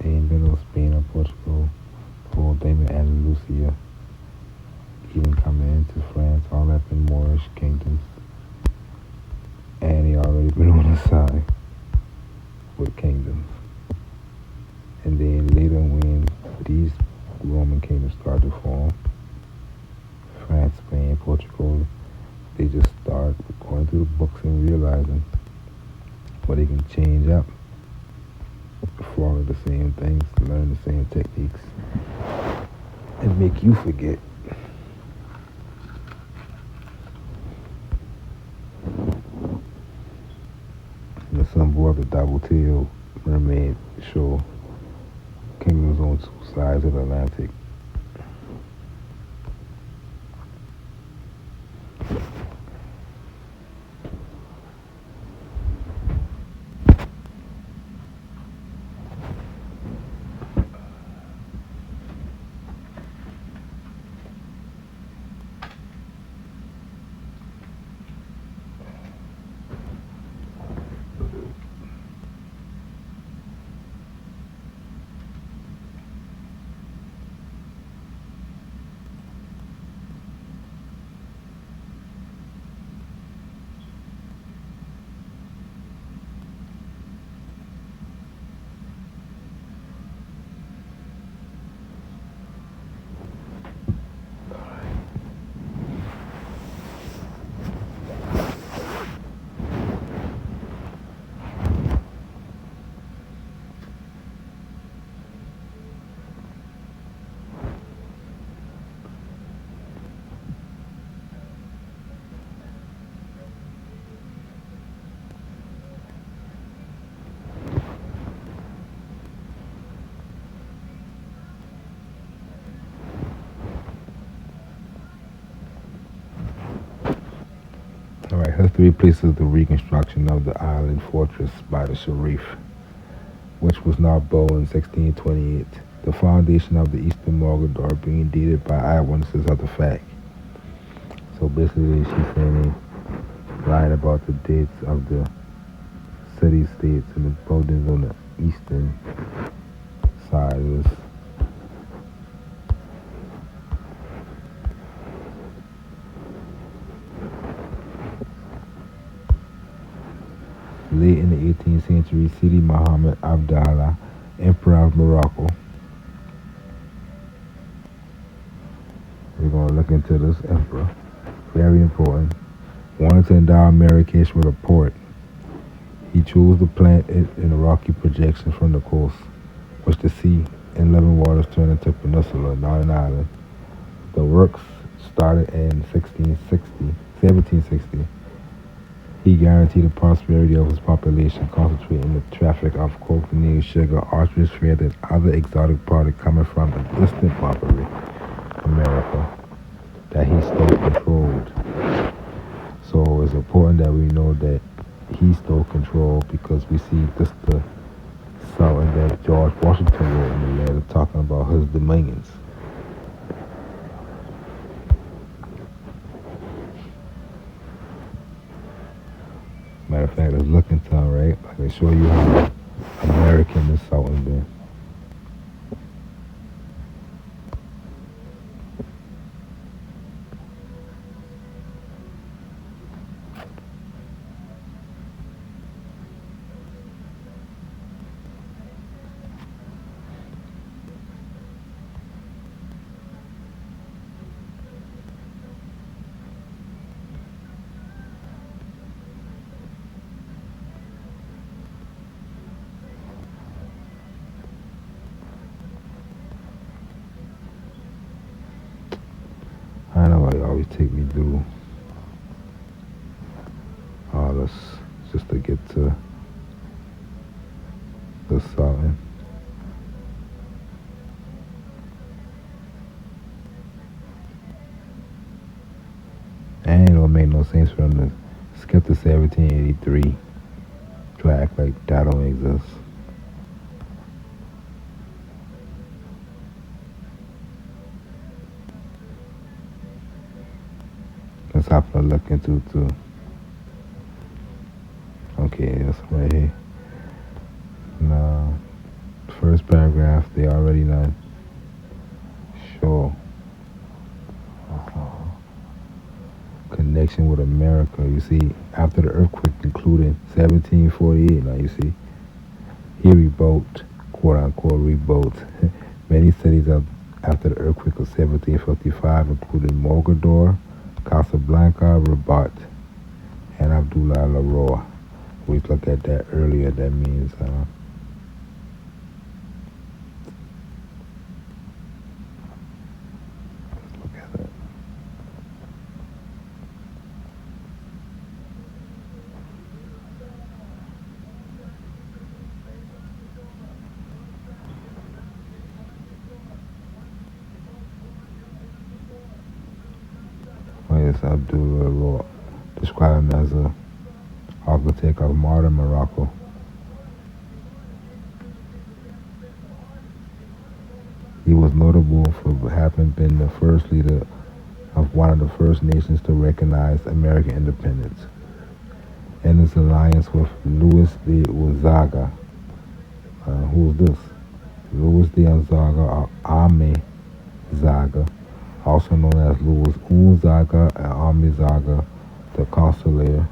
Ain't been no Spain or Portugal. The whole thing was Andalusia. Even coming into France, all that been Moorish kingdoms. And he already been on the side with kingdoms. And then later when these Roman kingdoms started to form, France, Spain, Portugal, they just start going through the books and realizing what they can change up, follow the same things, learn the same techniques, and make you forget. And some boy the double tail mermaid show kingdoms on two sides of the Atlantic. History places the reconstruction of the island fortress by the Sharif, which was not built in 1628. The foundation of the Eastern Mogador being dated by eyewitnesses of the fact. So basically, she's saying they lied about the dates of the city-states and the buildings on the eastern side of this. Late in the 18th century, Sidi Muhammad Abdallah, Emperor of Morocco. We're going to look into this emperor. Very important. Wanted to endow Marrakesh with a port. He chose to plant it in a rocky projection from the coast, which the sea and living waters turned into a peninsula, not an island. The works started in 1760. He guaranteed the prosperity of his population, concentrating the traffic of cocaine, sugar, ostrich feathers, and other exotic products coming from the distant Barbary, America, that he still controlled. So it's important that we know that he still controlled, because we see this the something that George Washington wrote in the letter talking about his dominions. Matter of fact, let's look into it, right? I can show you how American this Sultan been. I know why you always take me through all this just to get to the Sultan. And it don't make no sense for them to skip to 1783 to act like that don't exist. Let's have to look into too. Okay, that's right here. Now, first paragraph, they already done. Sure. Connection with America. You see, after the earthquake concluded in 1748, now you see, he rebuilt, quote unquote, rebuilt many cities after the earthquake of 1755, including Mogador, Casablanca, Rabat, and Abdullah Leroy. We looked at that earlier. That means let's look at it. Oh yes, Abdullah Leroy. Describe him as a architect of modern Morocco. He was notable for having been the first leader of one of the first nations to recognize American independence, and his alliance with Louis de Gonzaga. Who's this? Louis de Gonzaga, or Ame Zaga, also known as Louis Gonzaga and Ame Zaga, the consular.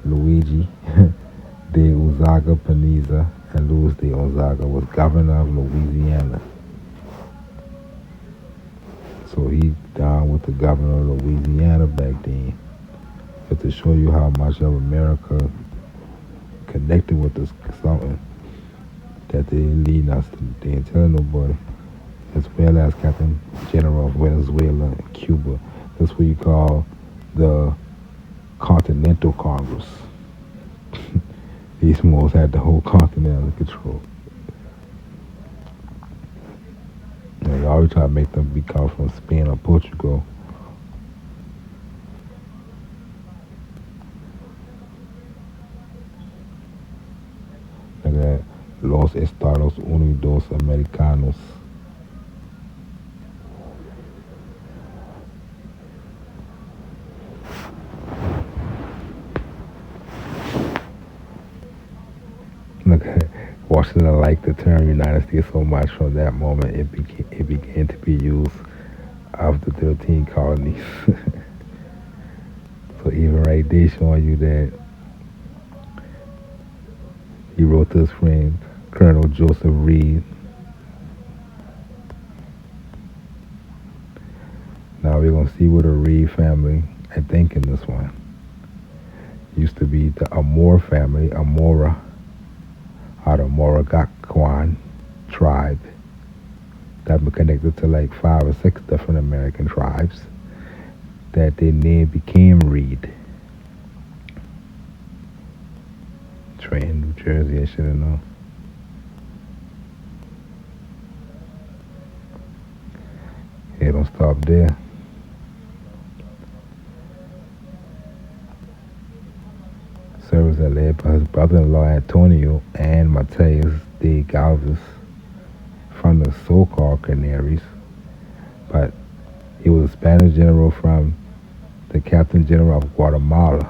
Luigi de Gonzaga Paniza and Louis de Gonzaga was governor of Louisiana. So he down with the governor of Louisiana back then. But to show you how much of America connected with this something that they didn't lead us, they didn't tell nobody, as well as Captain General of Venezuela and Cuba. That's what you call the Continental Congress. These Moors had the whole continent under control. They always try to make them be called from Spain or Portugal. Look at that. Los Estados Unidos Americanos. Look at Washington liked the term United States so much from that moment it began to be used of the 13 colonies. So even right there showing you that he wrote to his friend Colonel Joseph Reed. Now we're gonna see what the Reed family, I think in this one, used to be the Amor family, Amora, out of Moragaquan tribe that were connected to like 5 or 6 different American tribes that their name became Reed. Trenton, New Jersey, I should have known. Hey, don't stop there. Service that led by his brother-in-law Antonio and Mateus de Galvez from the so-called Canaries, but he was a Spanish general from the Captain General of Guatemala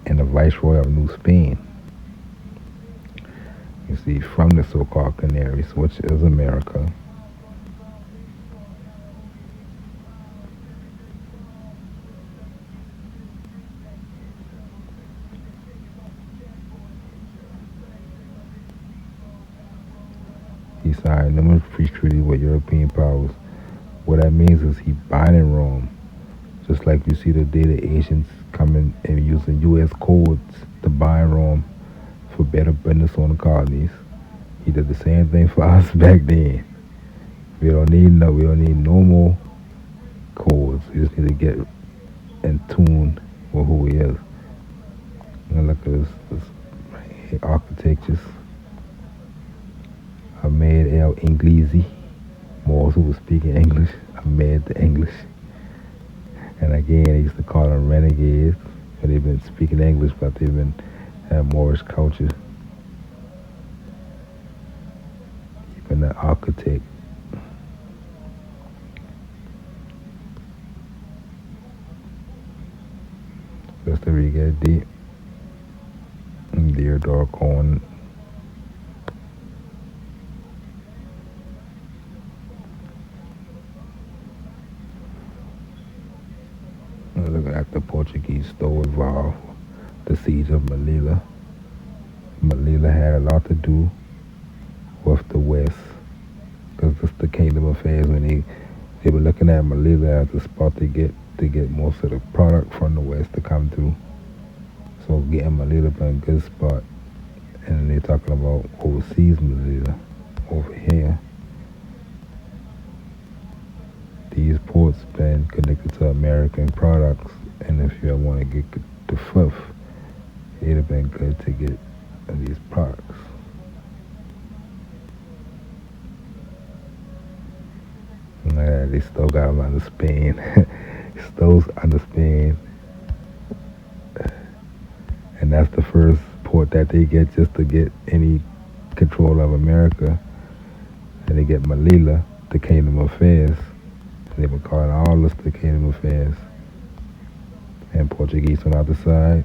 and the Viceroy of New Spain. You see, from the so-called Canaries, which is America. He signed numerous peace treaties with European powers. What that means is he binding Rome. Just like you see the data Asians coming and using U.S. codes to bind Rome for better business on the colonies. He did the same thing for us back then. We don't need no more codes. We just need to get in tune with who he is. And look at this right here, architectures. Ahmed El Inglesi, Moors who was speaking English, Ahmed the English. And again, they used to call them renegades, but they've been speaking English, but they've been Moorish culture. Even the architect. Just to get deep. Dear Dark Cohen. Looking at the Portuguese still involved, the siege of Manila. Manila had a lot to do with the West, because this the Kingdom Affairs when they were looking at Manila as the spot to get most of the product from the West to come through. So getting Manila been a good spot, and they're talking about overseas Manila over here. These ports been connected to American products, and if you want to get the fifth, it'd have been good to get these products. They still got them under Spain. Still under Spain. And that's the first port that they get just to get any control of America. And they get Manila, the Kingdom Affairs. They were calling all this the Kingdom Affairs. And Portuguese on the other side.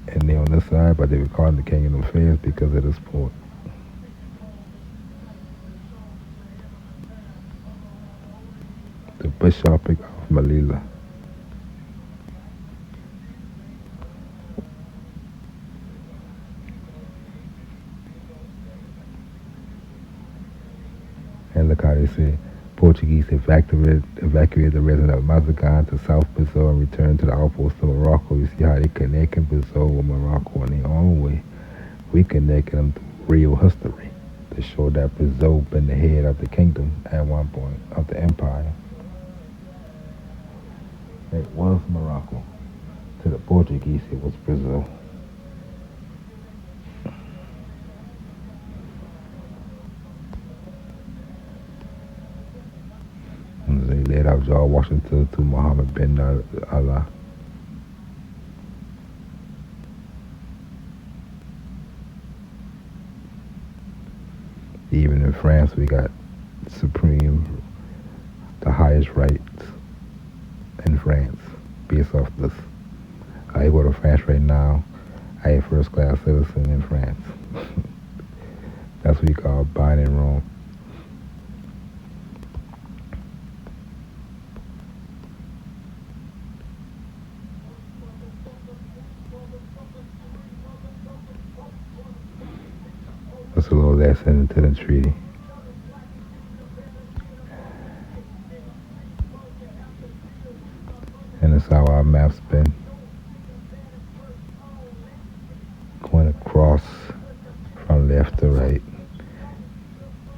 And they on this side, but they were calling the Kingdom Affairs because of this port. The Bishopric of Manila. And look how they say Portuguese evacuated the residents of Mazagan to South Brazil and returned to the outpost of Morocco. You see how they connecting Brazil with Morocco in their own way. We connected them through real history to show that Brazil been the head of the kingdom at one point of the empire. It was Morocco. To the Portuguese, it was Brazil. And they led out George Washington to Muhammad bin Allah. Even in France, we got supreme, the highest rights in France based off this. I go to France right now. I a first class citizen in France. That's what you call buying in Rome. That's a little lesson into the treaty. And that's how our map's been going across from left to right.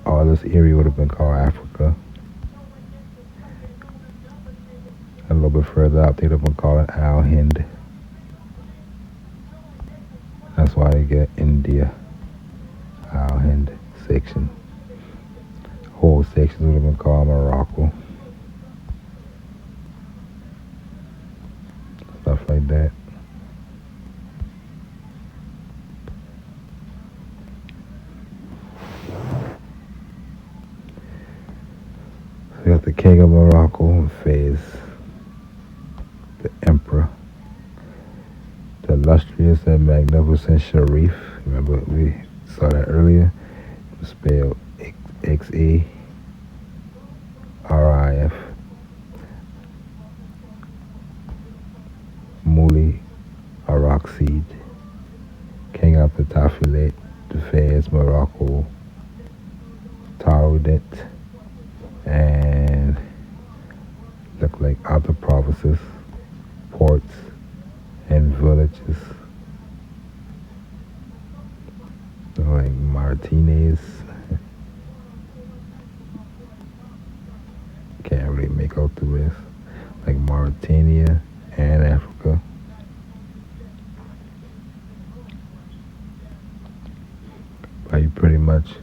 All this area would have been called Africa. A little bit further out, they'd have been called it Al Hind. That's why they get India. Al Hind section. Whole sections would have been called Morocco. Stuff like that. So you got the king of Morocco, Fez, the emperor, the illustrious and magnificent Sharif. Remember we saw that earlier. It was spelled Xarif. Muli Araksid, king of the Tafilet, the Fez, Morocco, Taurit, and look like other provinces, ports, and villages. Like Martinez. Can't really make out the rest. Like Mauritania and Africa. But you pretty much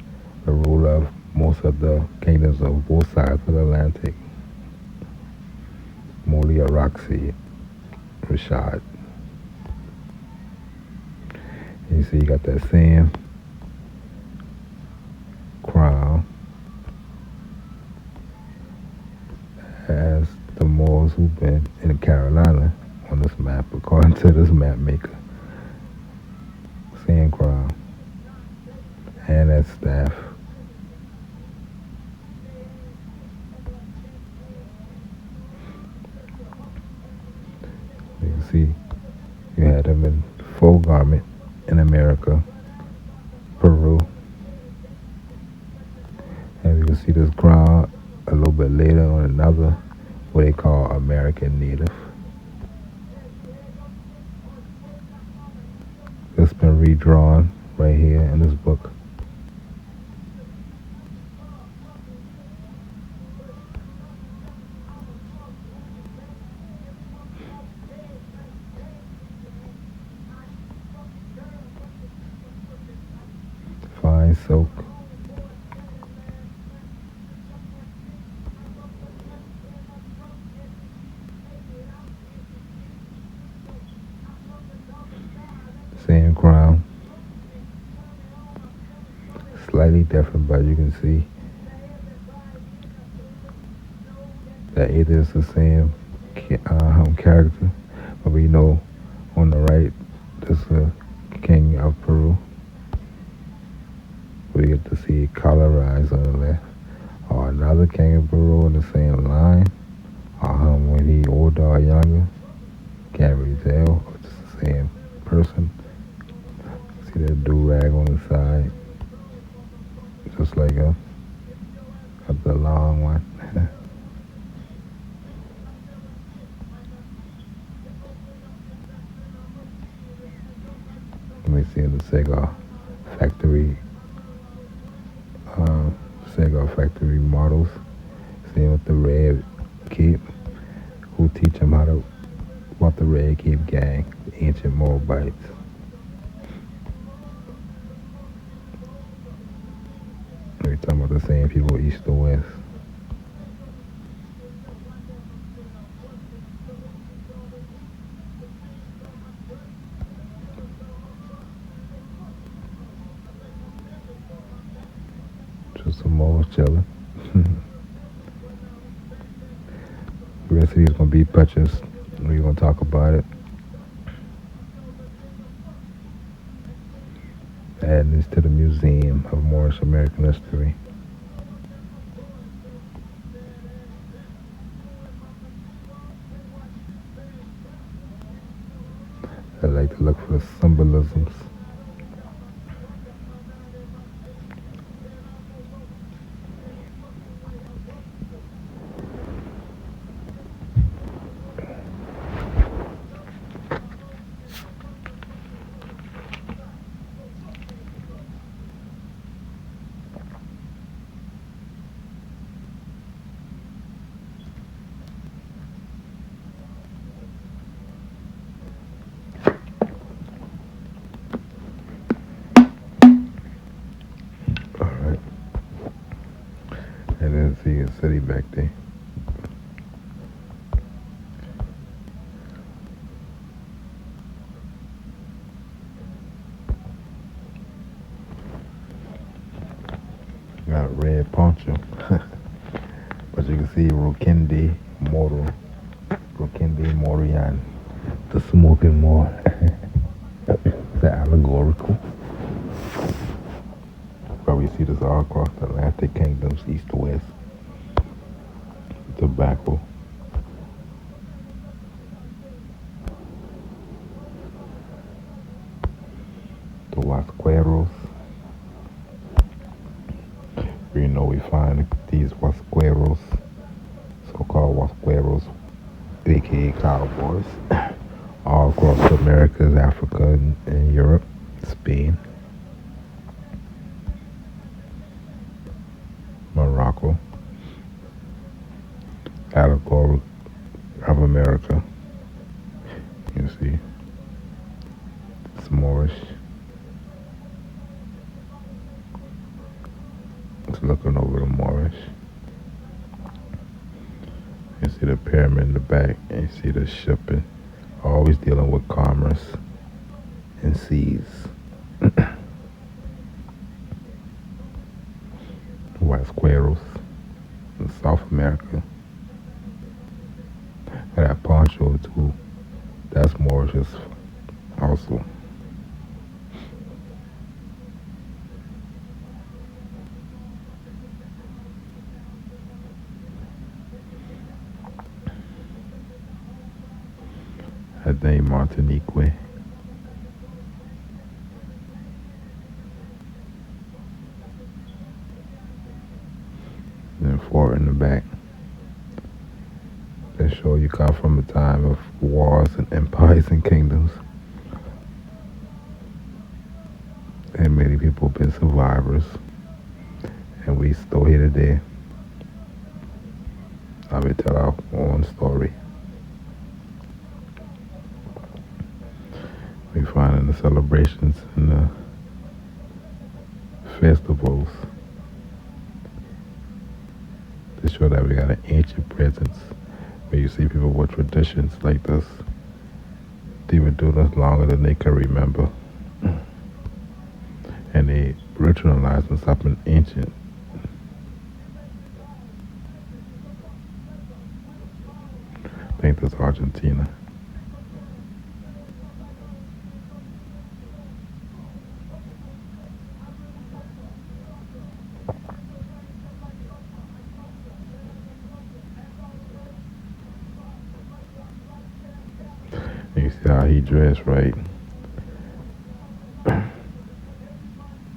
the ruler of most of the kingdoms of both sides of the Atlantic. Moli Araxi, Rashad. And you see you got that same crown as the Moors who've been in Carolina on this map, according to this map maker. Same crown. And that staff. You can see you had them in full garment in America, Peru. And you can see this crown a little bit later on another, what they call American Native. It's been redrawn right here in this book. Fine silk. Same crown. Slightly different, but you can see that either is the same character, but we know on the right this is the king of Peru. We get to see colorized on the left, or another king of Peru in the same line, or when he older or younger, can't really tell. It's the same person. See that do-rag on the side, just like the long one. Let me see the cigar factory models. Same with the Red Cape, who teach them about the Red Cape gang, the ancient Moabites. We're talking about the same people, east or west. Reinos chilling. The rest of these gonna be pictures. We're gonna talk about it. Adding this to the Museum of Moorish American History. I like to look for the symbolisms. Alright. And then see a city back there. Got a red poncho. But you can see Rokende Moro. Rokende Morian. The smoking more. The allegorical. Probably see this all across the Atlantic kingdoms, east to west. Tobacco. The Huasqueros. You know we find these Huasqueros, so-called Huasqueros, aka cowboys, all across the Americas, Africa, and Europe, Spain, Morocco, Atlantico of America. You see, it's Moorish. It's looking over the Moorish. You see the pyramid in the back, and you see the shipping. Always dealing with commerce and seas. Huasqueros in South America. And that poncho too. That's Moorish also. That name Atlantico. And fort in the back. They show you come from a time of wars and empires and kingdoms. And many people have been survivors. And we still here today. I will tell our own story. We find in the celebrations and the festivals to show that we got an ancient presence where you see people with traditions like this. They've been doing this longer than they can remember. And they ritualizing something ancient. I think that's Argentina. You see how he dressed, right?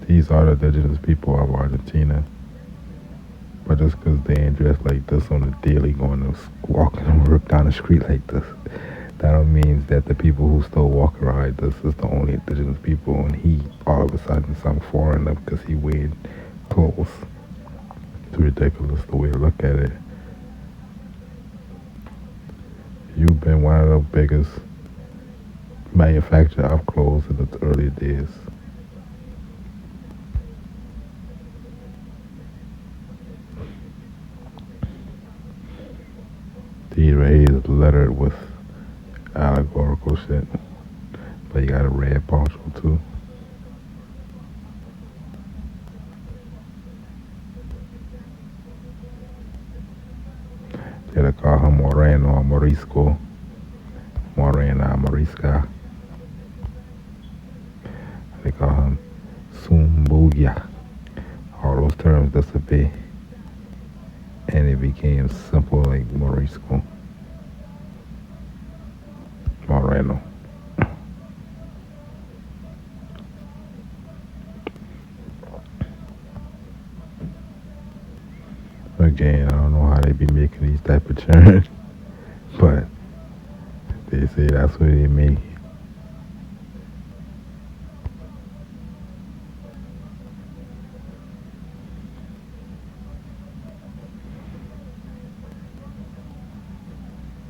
These are the indigenous people of Argentina. But just because they ain't dressed like this on the daily, going to walking and work down the street like this, that don't mean that the people who still walk around like this is the only indigenous people, and he all of a sudden some foreigner because he wearing clothes. It's ridiculous the way to look at it. You've been one of the biggest manufacturer of clothes in the early days. The array is lettered with allegorical shit, but you got a red poncho too. call him Moreno or Morisco, Morena, Morisca. They call him Sumbuya. All those terms disappear, and it became simple like Morisco, Moreno. Again, I don't know how they be making these type of churn, but they say that's what they make.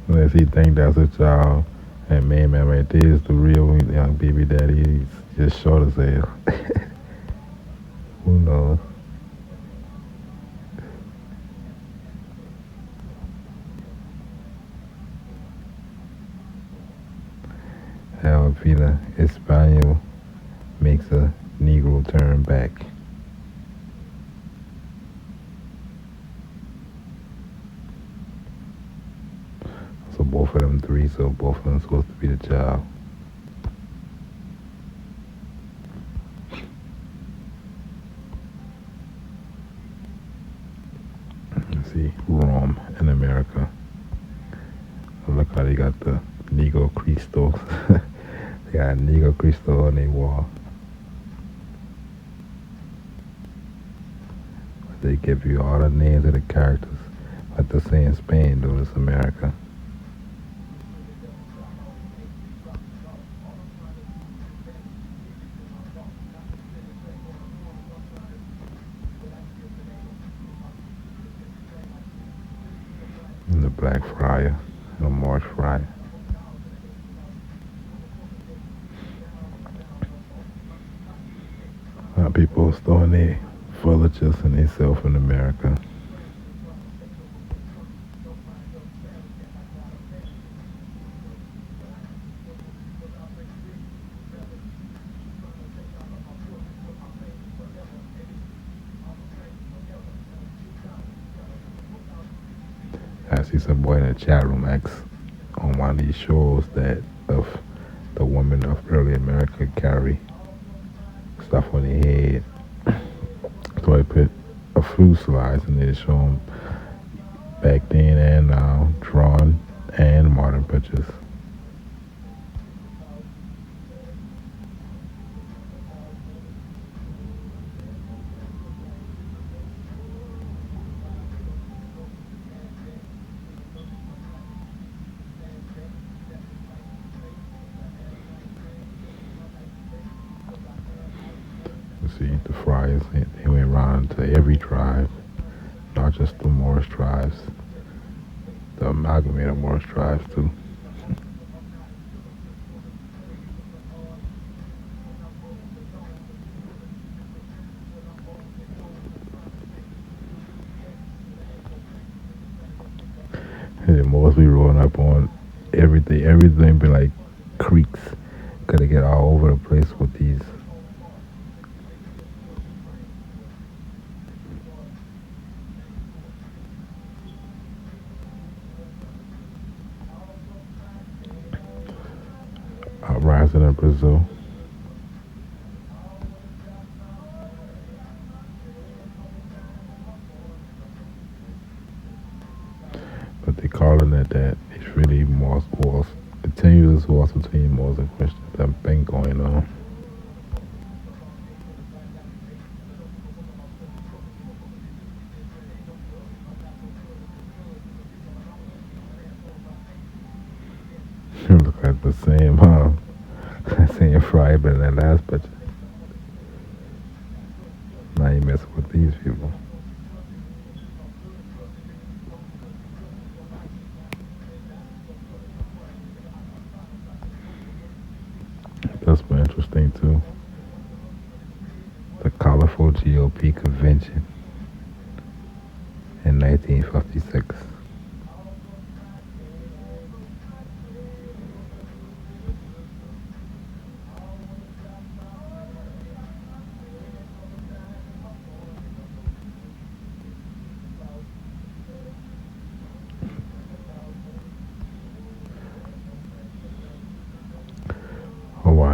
Unless he think that's a child, and man right there is the real young baby daddy. He's just short as hell. Who knows? How Peter Espanol makes a Negro turn back. So both of them three, so both of them supposed to be the child. Let's see, Rome in America. Look how they got the Negro Cristo. They got Negro Cristo on their wall. They give you all the names of the characters. Like they say in Spain, though, it's America. And the Black Friar, the Moorish Friar. People storing their villages and themselves in America. I see some boy in the chat room ask on one of these shows that if the women of early America carry stuff on their head. So I put a few slides and they show them back then and now, drawn and modern pictures. You see, the friars, they went around to every tribe, not just the Moorish tribes, the amalgamated Moorish tribes too. And the Moors be rolling up on everything be like creeks, cause they get all over the place with these. Uprising in Brazil. But they calling it that it's really Moors wars, continuous wars between Moors and Christians that been going on. Look at the same fry, but in that last picture. Now you messing with these people. That's been interesting too. The colorful GOP convention in 1956.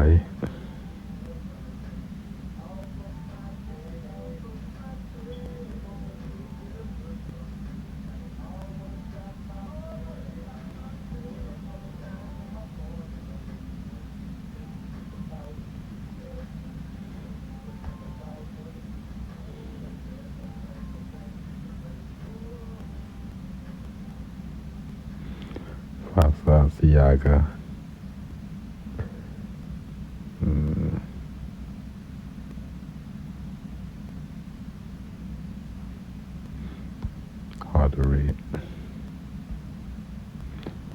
Hawaii. Siaga. Mm, hard to read.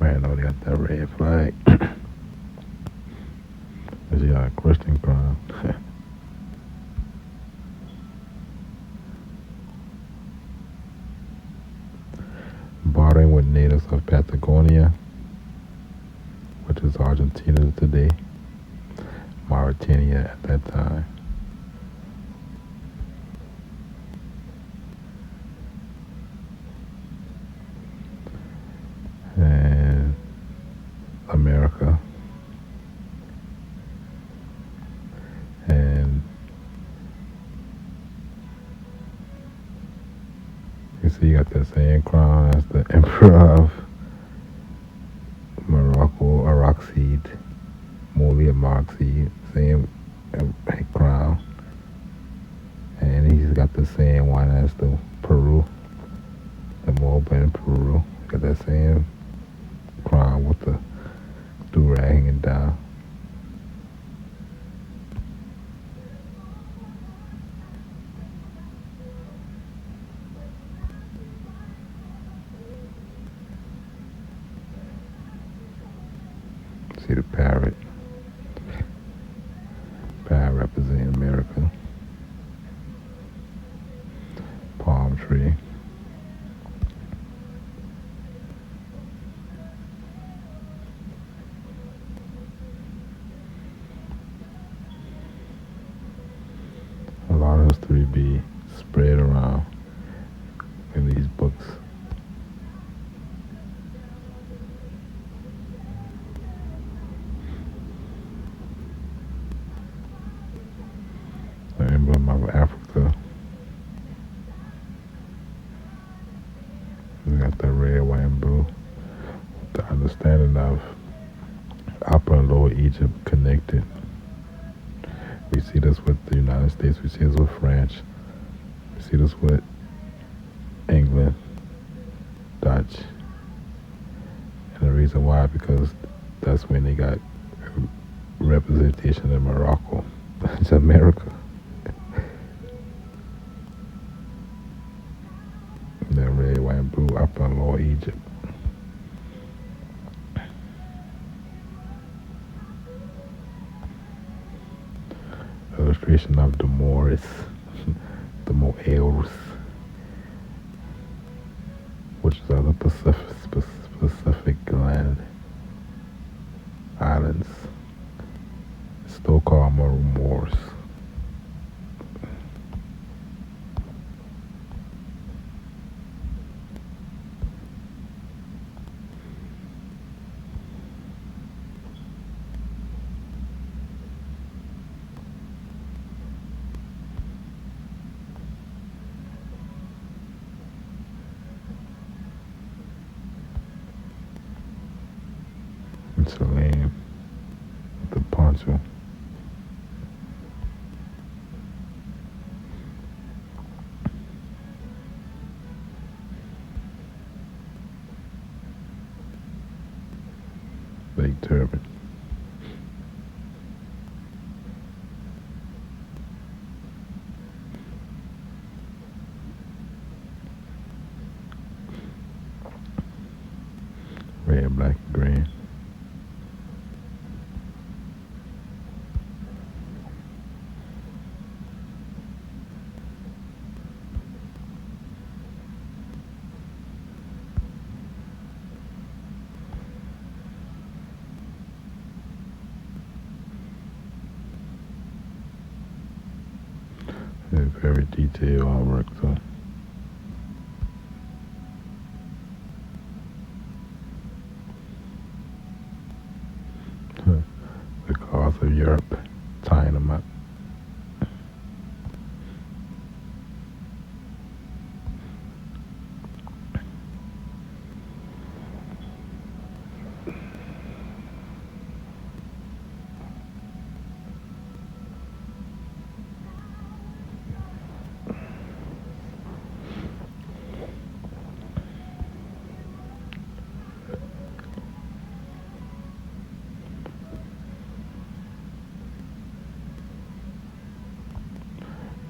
Man, I know they got that red flag. Cause you got a Christian crown. Bartering with natives of Patagonia, which is Argentina today, Mauritania at that time. And America. And you see, you got that same crown as the Emperor of Morocco, Araxid, Molia Marxid, same crown. And he's got the same one as the Peru, the Moab in Peru. Got that same crown with the do-rag hanging down. See the parrot. Parrot representing America. Palm tree. Allow history to be spread around in these books. The emblem of Africa. We got the red, white, and blue. The understanding of Upper and Lower Egypt connected. We see this with the United States. We see this with France. We see this with England, Dutch. And the reason why, because that's when they got representation in Morocco. It's America. The red, white, and blue, Upper and Lower Egypt. Illustration of the Moorish, the Moors, which is other Pacific land islands, still called Moors. Celine with the poncho. Big turban. Red, black, and green. Very detailed artwork too. Because of of Europe, tying them up.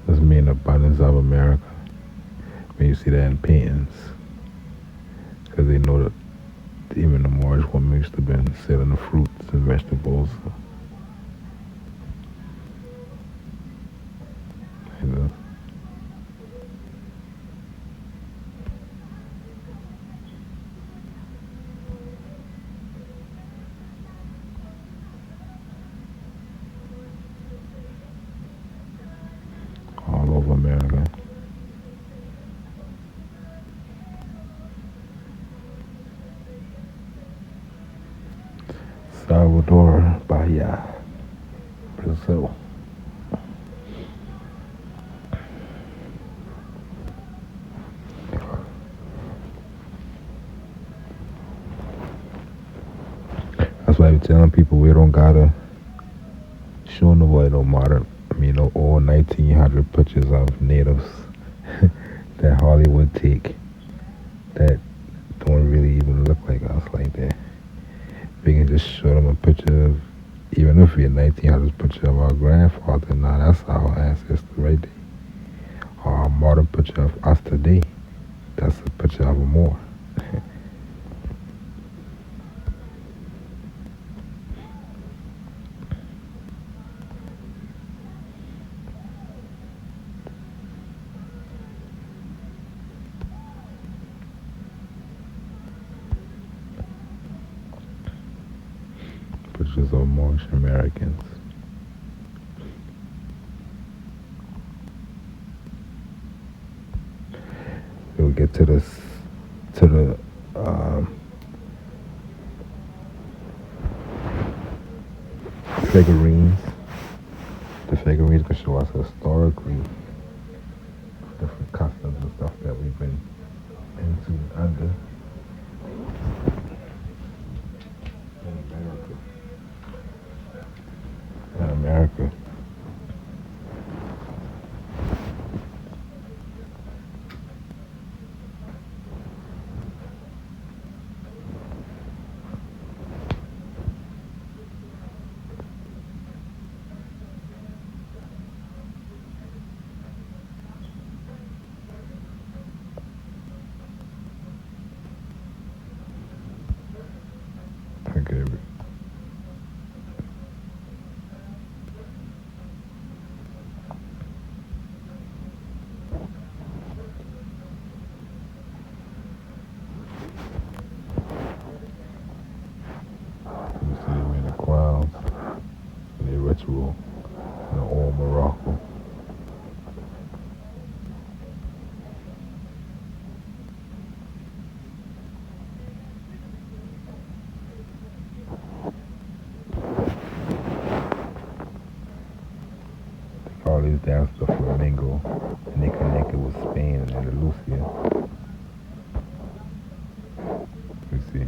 Doesn't mean abundance of America. When you see that in paintings, because they know that even the Moorish women used to be selling the fruits and vegetables. You know, all over America. Salvador, Bahia, Brazil. That's why I'm telling people we don't gotta show nobody no modern, no old 1900 pictures of natives that Hollywood take that don't really even look like us like that. We can just show them a picture of, even if it's a 1900s picture of our grandfather, now that's our ancestor right there. Or a modern picture of us today, that's a picture of a Moor. Pictures of Moorish Americans. We'll get to this, to the figurines. The figurines can show us historically different customs and stuff that we've been into and under in America. Okay. You see them in the crowns, in the ritual, in old Morocco. They call these dances the flamenco, and they connect it with Spain and Andalusia. You see,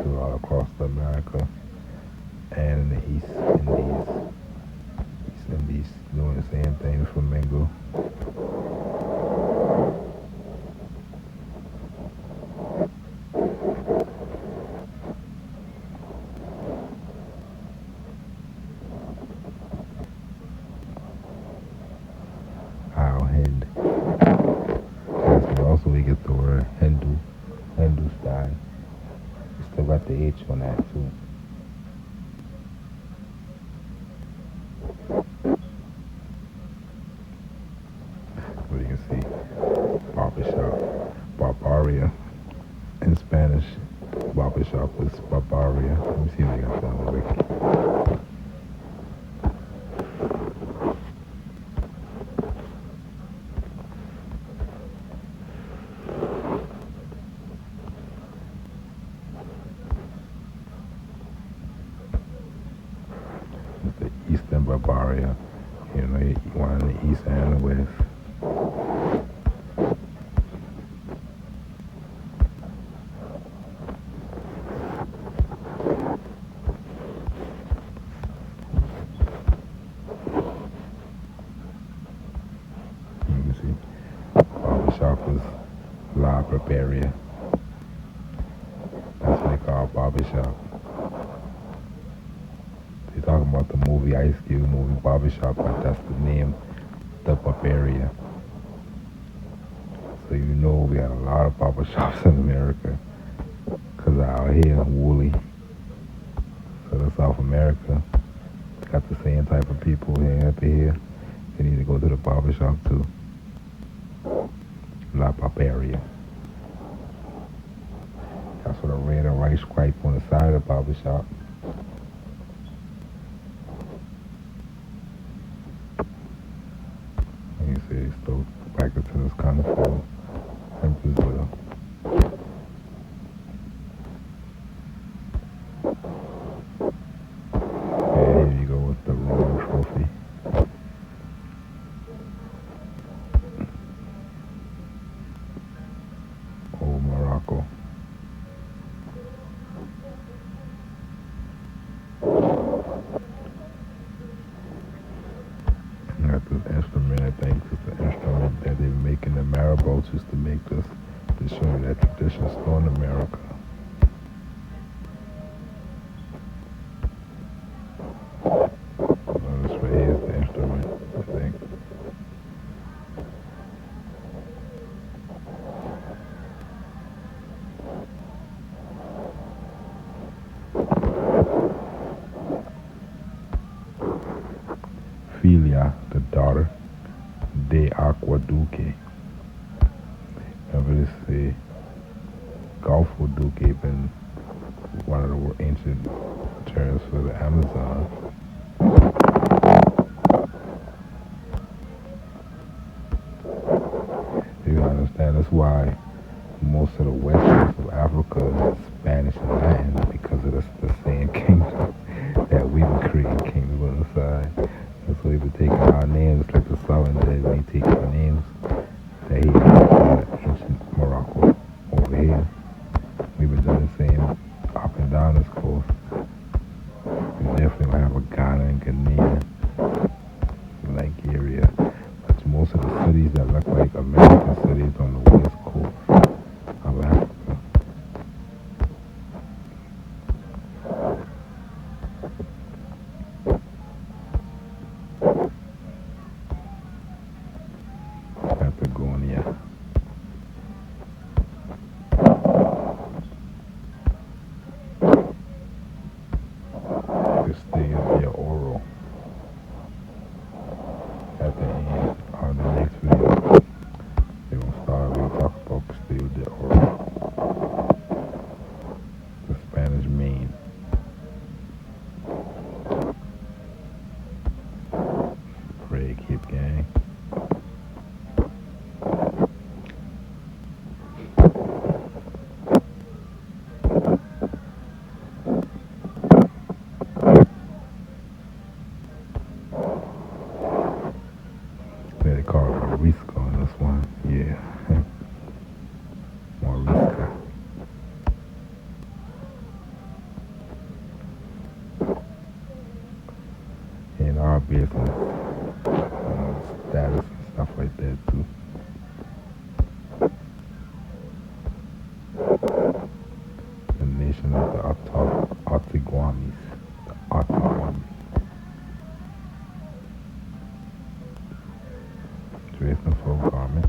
through all across America and in the East Indies. East Indies doing the same thing, flamenco. Our Hind. That's where also we get the word Hindu, Hindustan. We still got the H on that too. But you can see barbershop, barbaria in Spanish. Barbershop was barbaria. Let me see if I got that on the wiki. It's the barrio. You know, one in the east and the west. Let me see. Barbershop is La Barberia. That's what they call barbershop. They talking about the movie Ice Cube movie Barbershop, but that's the name, the Barberia. So you know we got a lot of barbershops in America. Cause out here, Woolly, so the South America, got the same type of people here up here. They need to go to the barbershop too. La Barberia. That's what a red and white stripe on the side of the barbershop. You see, they still practicing this kind of stuff in Brazil. And here you go with the Roman trophy. Old Morocco. Got this instrument, I think it's the instrument that they make in the marabouts just to make this, to show you that tradition still in America. This right here is the instrument, I think. Filia, the daughter, de Aquaduque. Remember this Golfo Duque been one of the ancient terms for the Amazon. You understand that's why most of the west coast of Africa is Spanish and Latin, because of the same kingdom that we've been creating kingdoms on the side. So we've been taking our names, like the Southern did, we take our names that he had ancient Morocco over here. We've been doing the same up and down this coast. We definitely have a Ghana and Ghanaian, Nigeria. But most of the cities that look like American cities on the west coast of Africa. Patagonia. Castillo de Oro. At the end of the next video, we're gonna talk about Castillo de Oro, the Spanish Main. Craig Hip Gang. They call it Morisco on this one. Yeah. Morisco. In our business, status and stuff like that too. The nation of the Otiguamis. The Otiguamis. Dressed in full garment.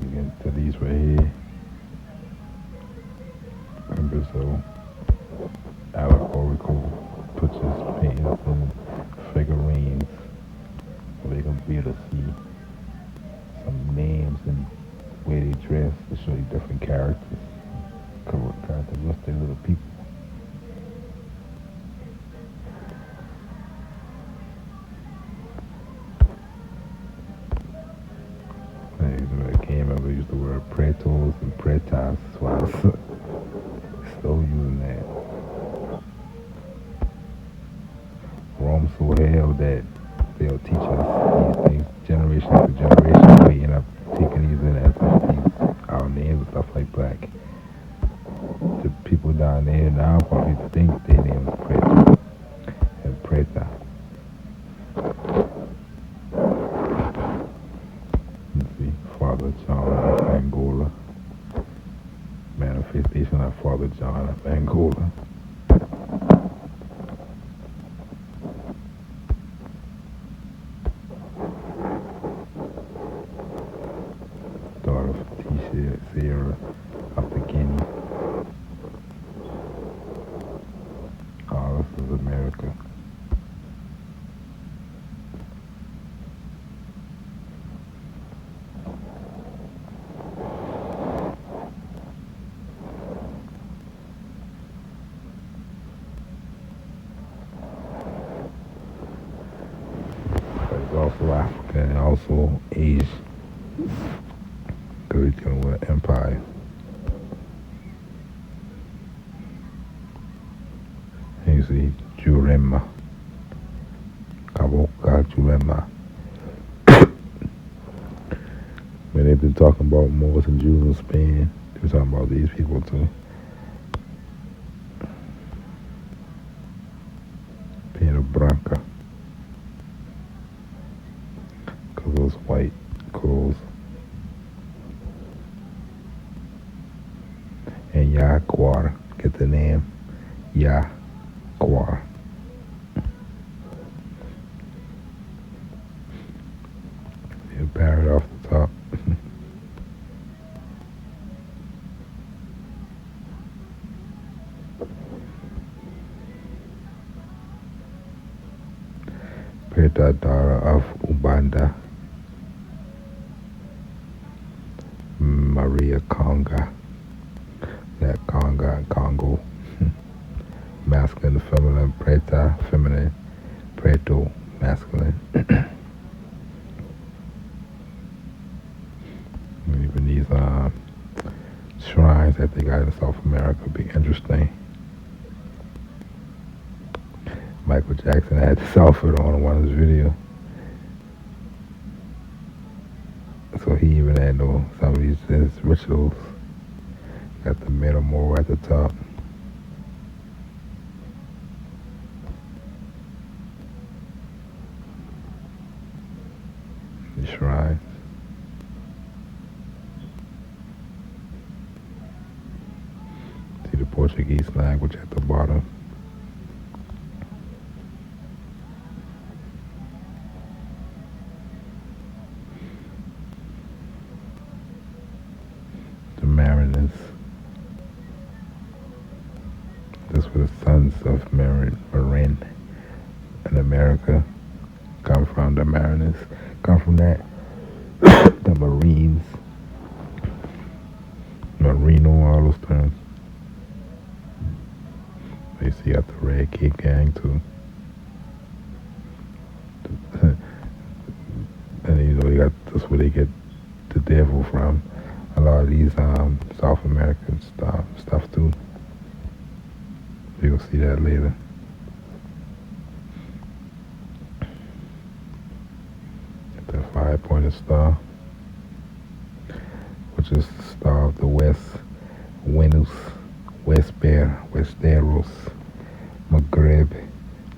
You get to these right here in Brazil. Allegorical pictures, paintings, and figurines. So they can be able to see some names and where they dress, to show you different characters, characteristics of the people. I can't remember, use the word pretos and pretas, so I was still using that. Rome so hell that they'll teach us these things generation after generation. We end up taking these in as our names and stuff like black. The people down there now probably think their name is Preto and Preta. Let's see, Father John of Angola. Manifestation of Father John of Angola. Daughter of Sierra of the Guinea. All this is America. But it's also Africa and also Asia. Because we're dealing with an empire. And you see Jurema. Kaboka Jurema. When they've been talking about Moors and Jews in Spain, they're talking about these people too. Pedro Branca. Because those white clothes. And Yaquar, get the name Yaquar. You parrot off the top. Petadara of Ubanda. Maria Conga. That Conga and Congo. Masculine, feminine, Preta, feminine, Preto, masculine. Even these shrines that they got in South America be interesting. Michael Jackson had this outfit on in one of his videos. So he even had some of these rituals. Got the metamor at the top. The shrines. See the Portuguese language at the bottom. The Mariners. This were the sons of Marin in America. Come from the Mariners. Come from that. The Marines. Marino, all those terms. You see, you got the Red Kid Gang too. And you got this where they get the devil from. A lot of these South American stuff too. You'll see that later. The 5-pointed star, which is the star of the West, Venus, Westeros, Maghreb.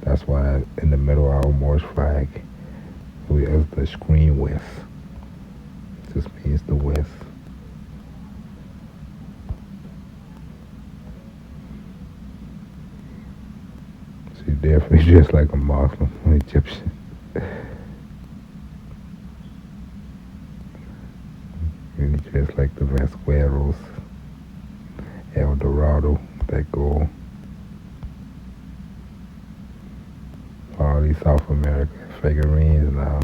That's why in the middle of our Moorish flag, is the screen West. It just means the West. She's definitely dressed like a Muslim, an Egyptian. Really dressed like the Vasqueros, El Dorado, that gold. All these South American figurines now.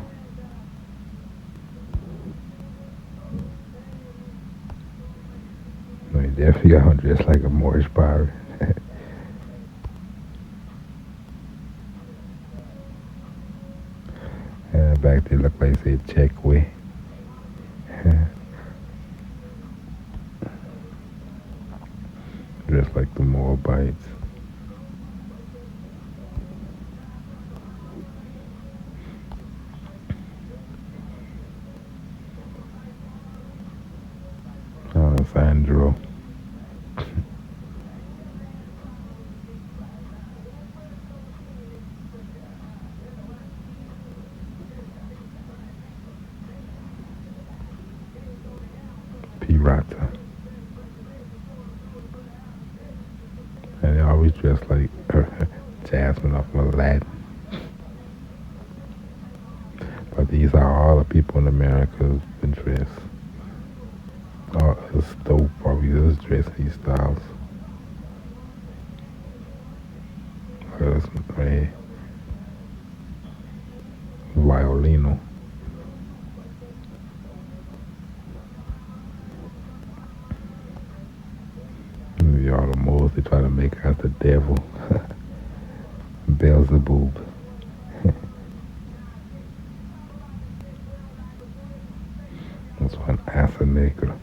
definitely got him dressed like a Moorish pirate. And back they look like say check way. Dressed like the Moabites. Alessandro. Pirata. And they always dress like Jasmine off of Aladdin. But these are all the people in America who've been dressed. All us dope probably just dress these styles. Us violino. Y'all the most they try to make us the devil. Beelzebub. That's one Asa Negra.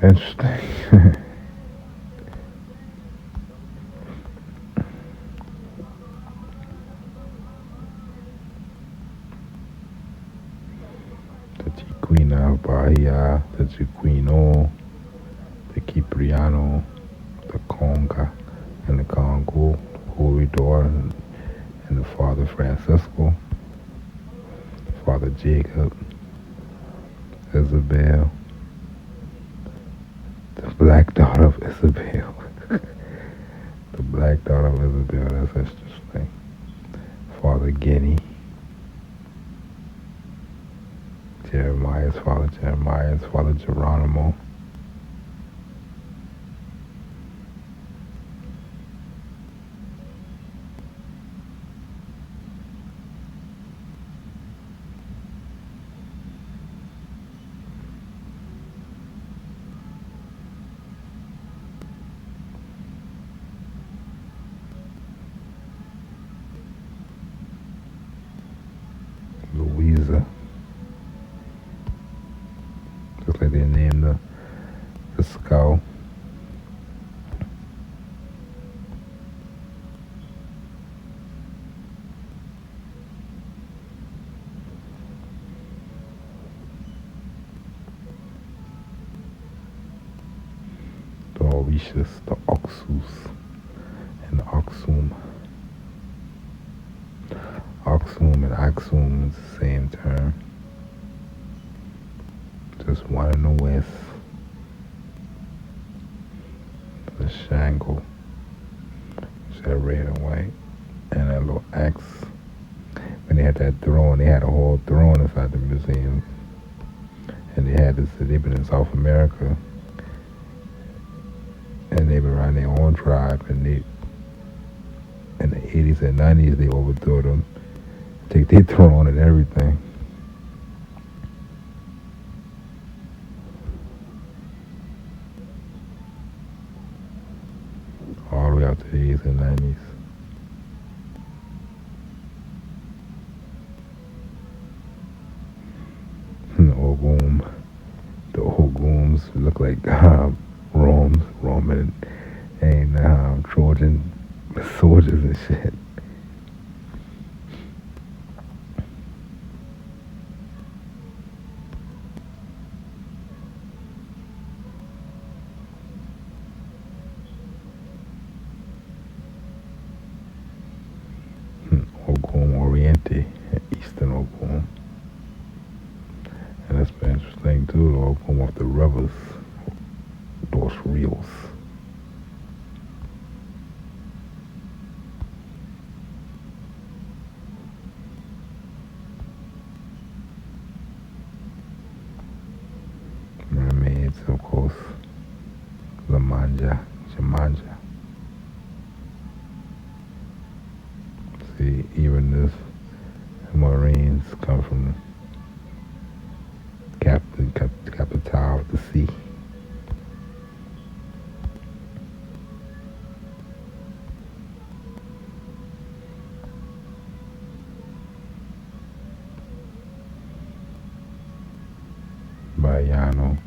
Interesting. The Chiquina Bahia, the Chiquino, the Cipriano, the Conga, and the Congo, Corridor, and the Father Francisco, Father Jacob, Isabel, the black daughter of Isabel. The black daughter of Isabel, that's interesting. Father Guinea, Jeremiah's Father Geronimo. Louisa. Looks like they named the skull. The Orishas, the Oxus, and the Oxum. Oxum and Axum is the same term. Just one in the west. The Shango. It's that red and white. And that little axe. When they had that throne, they had a whole throne inside the museum. And they had this, they've been in South America. And they've been around their own tribe. And they, in the 80s and 90s, they overthrew them. Take their throne and everything. All the way out to the 80s and 90s. The Ogums look like Roman and Trojan soldiers and shit. Ogum Oriente, Eastern Ogum. And that's been interesting too, the Ogum of the rivers, Dos Rios. Saints, of course. Jamanja. See, even this Marines come from capital of the sea. Baiano.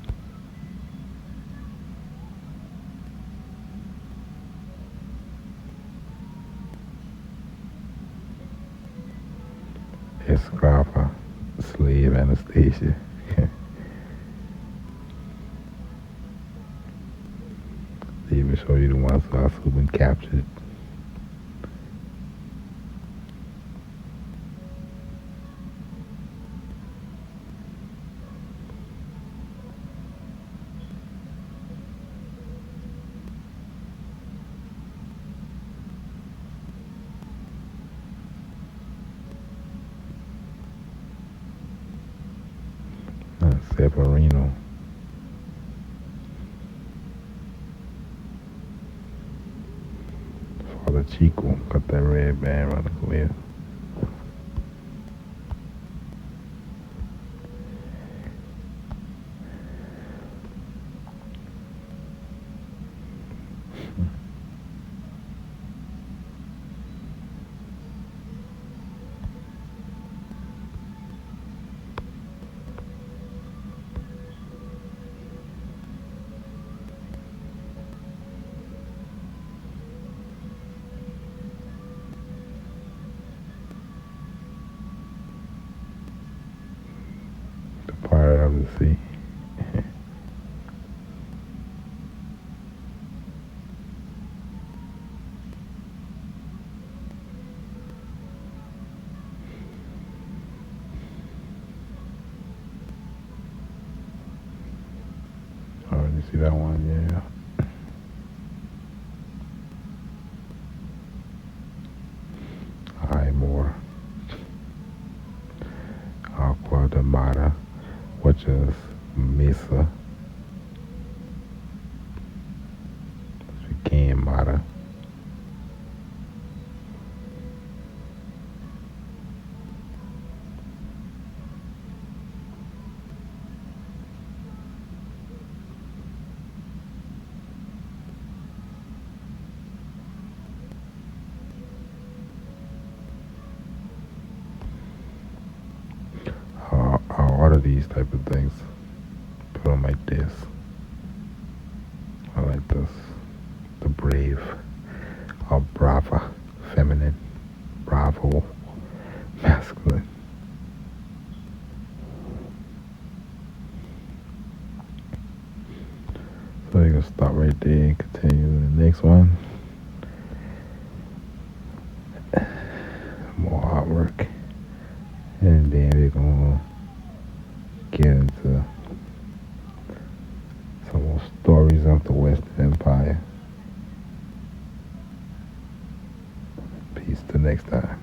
Escrava, slave Anastasia. They even show you the ones who've been captured. Atmaureno. Father Chico got that red band around the clear. Pirate of the sea. Oh, you see that one? Yeah. More. Aqua de Mata, which is Mesa, which became Mata. I'll order these type of things, put on my desk. I like this, the brave, or brava, feminine, bravo, masculine. So you're gonna stop right there and continue to the next one. More artwork. And then we're gonna get into some more stories of the Western Empire. Peace till next time.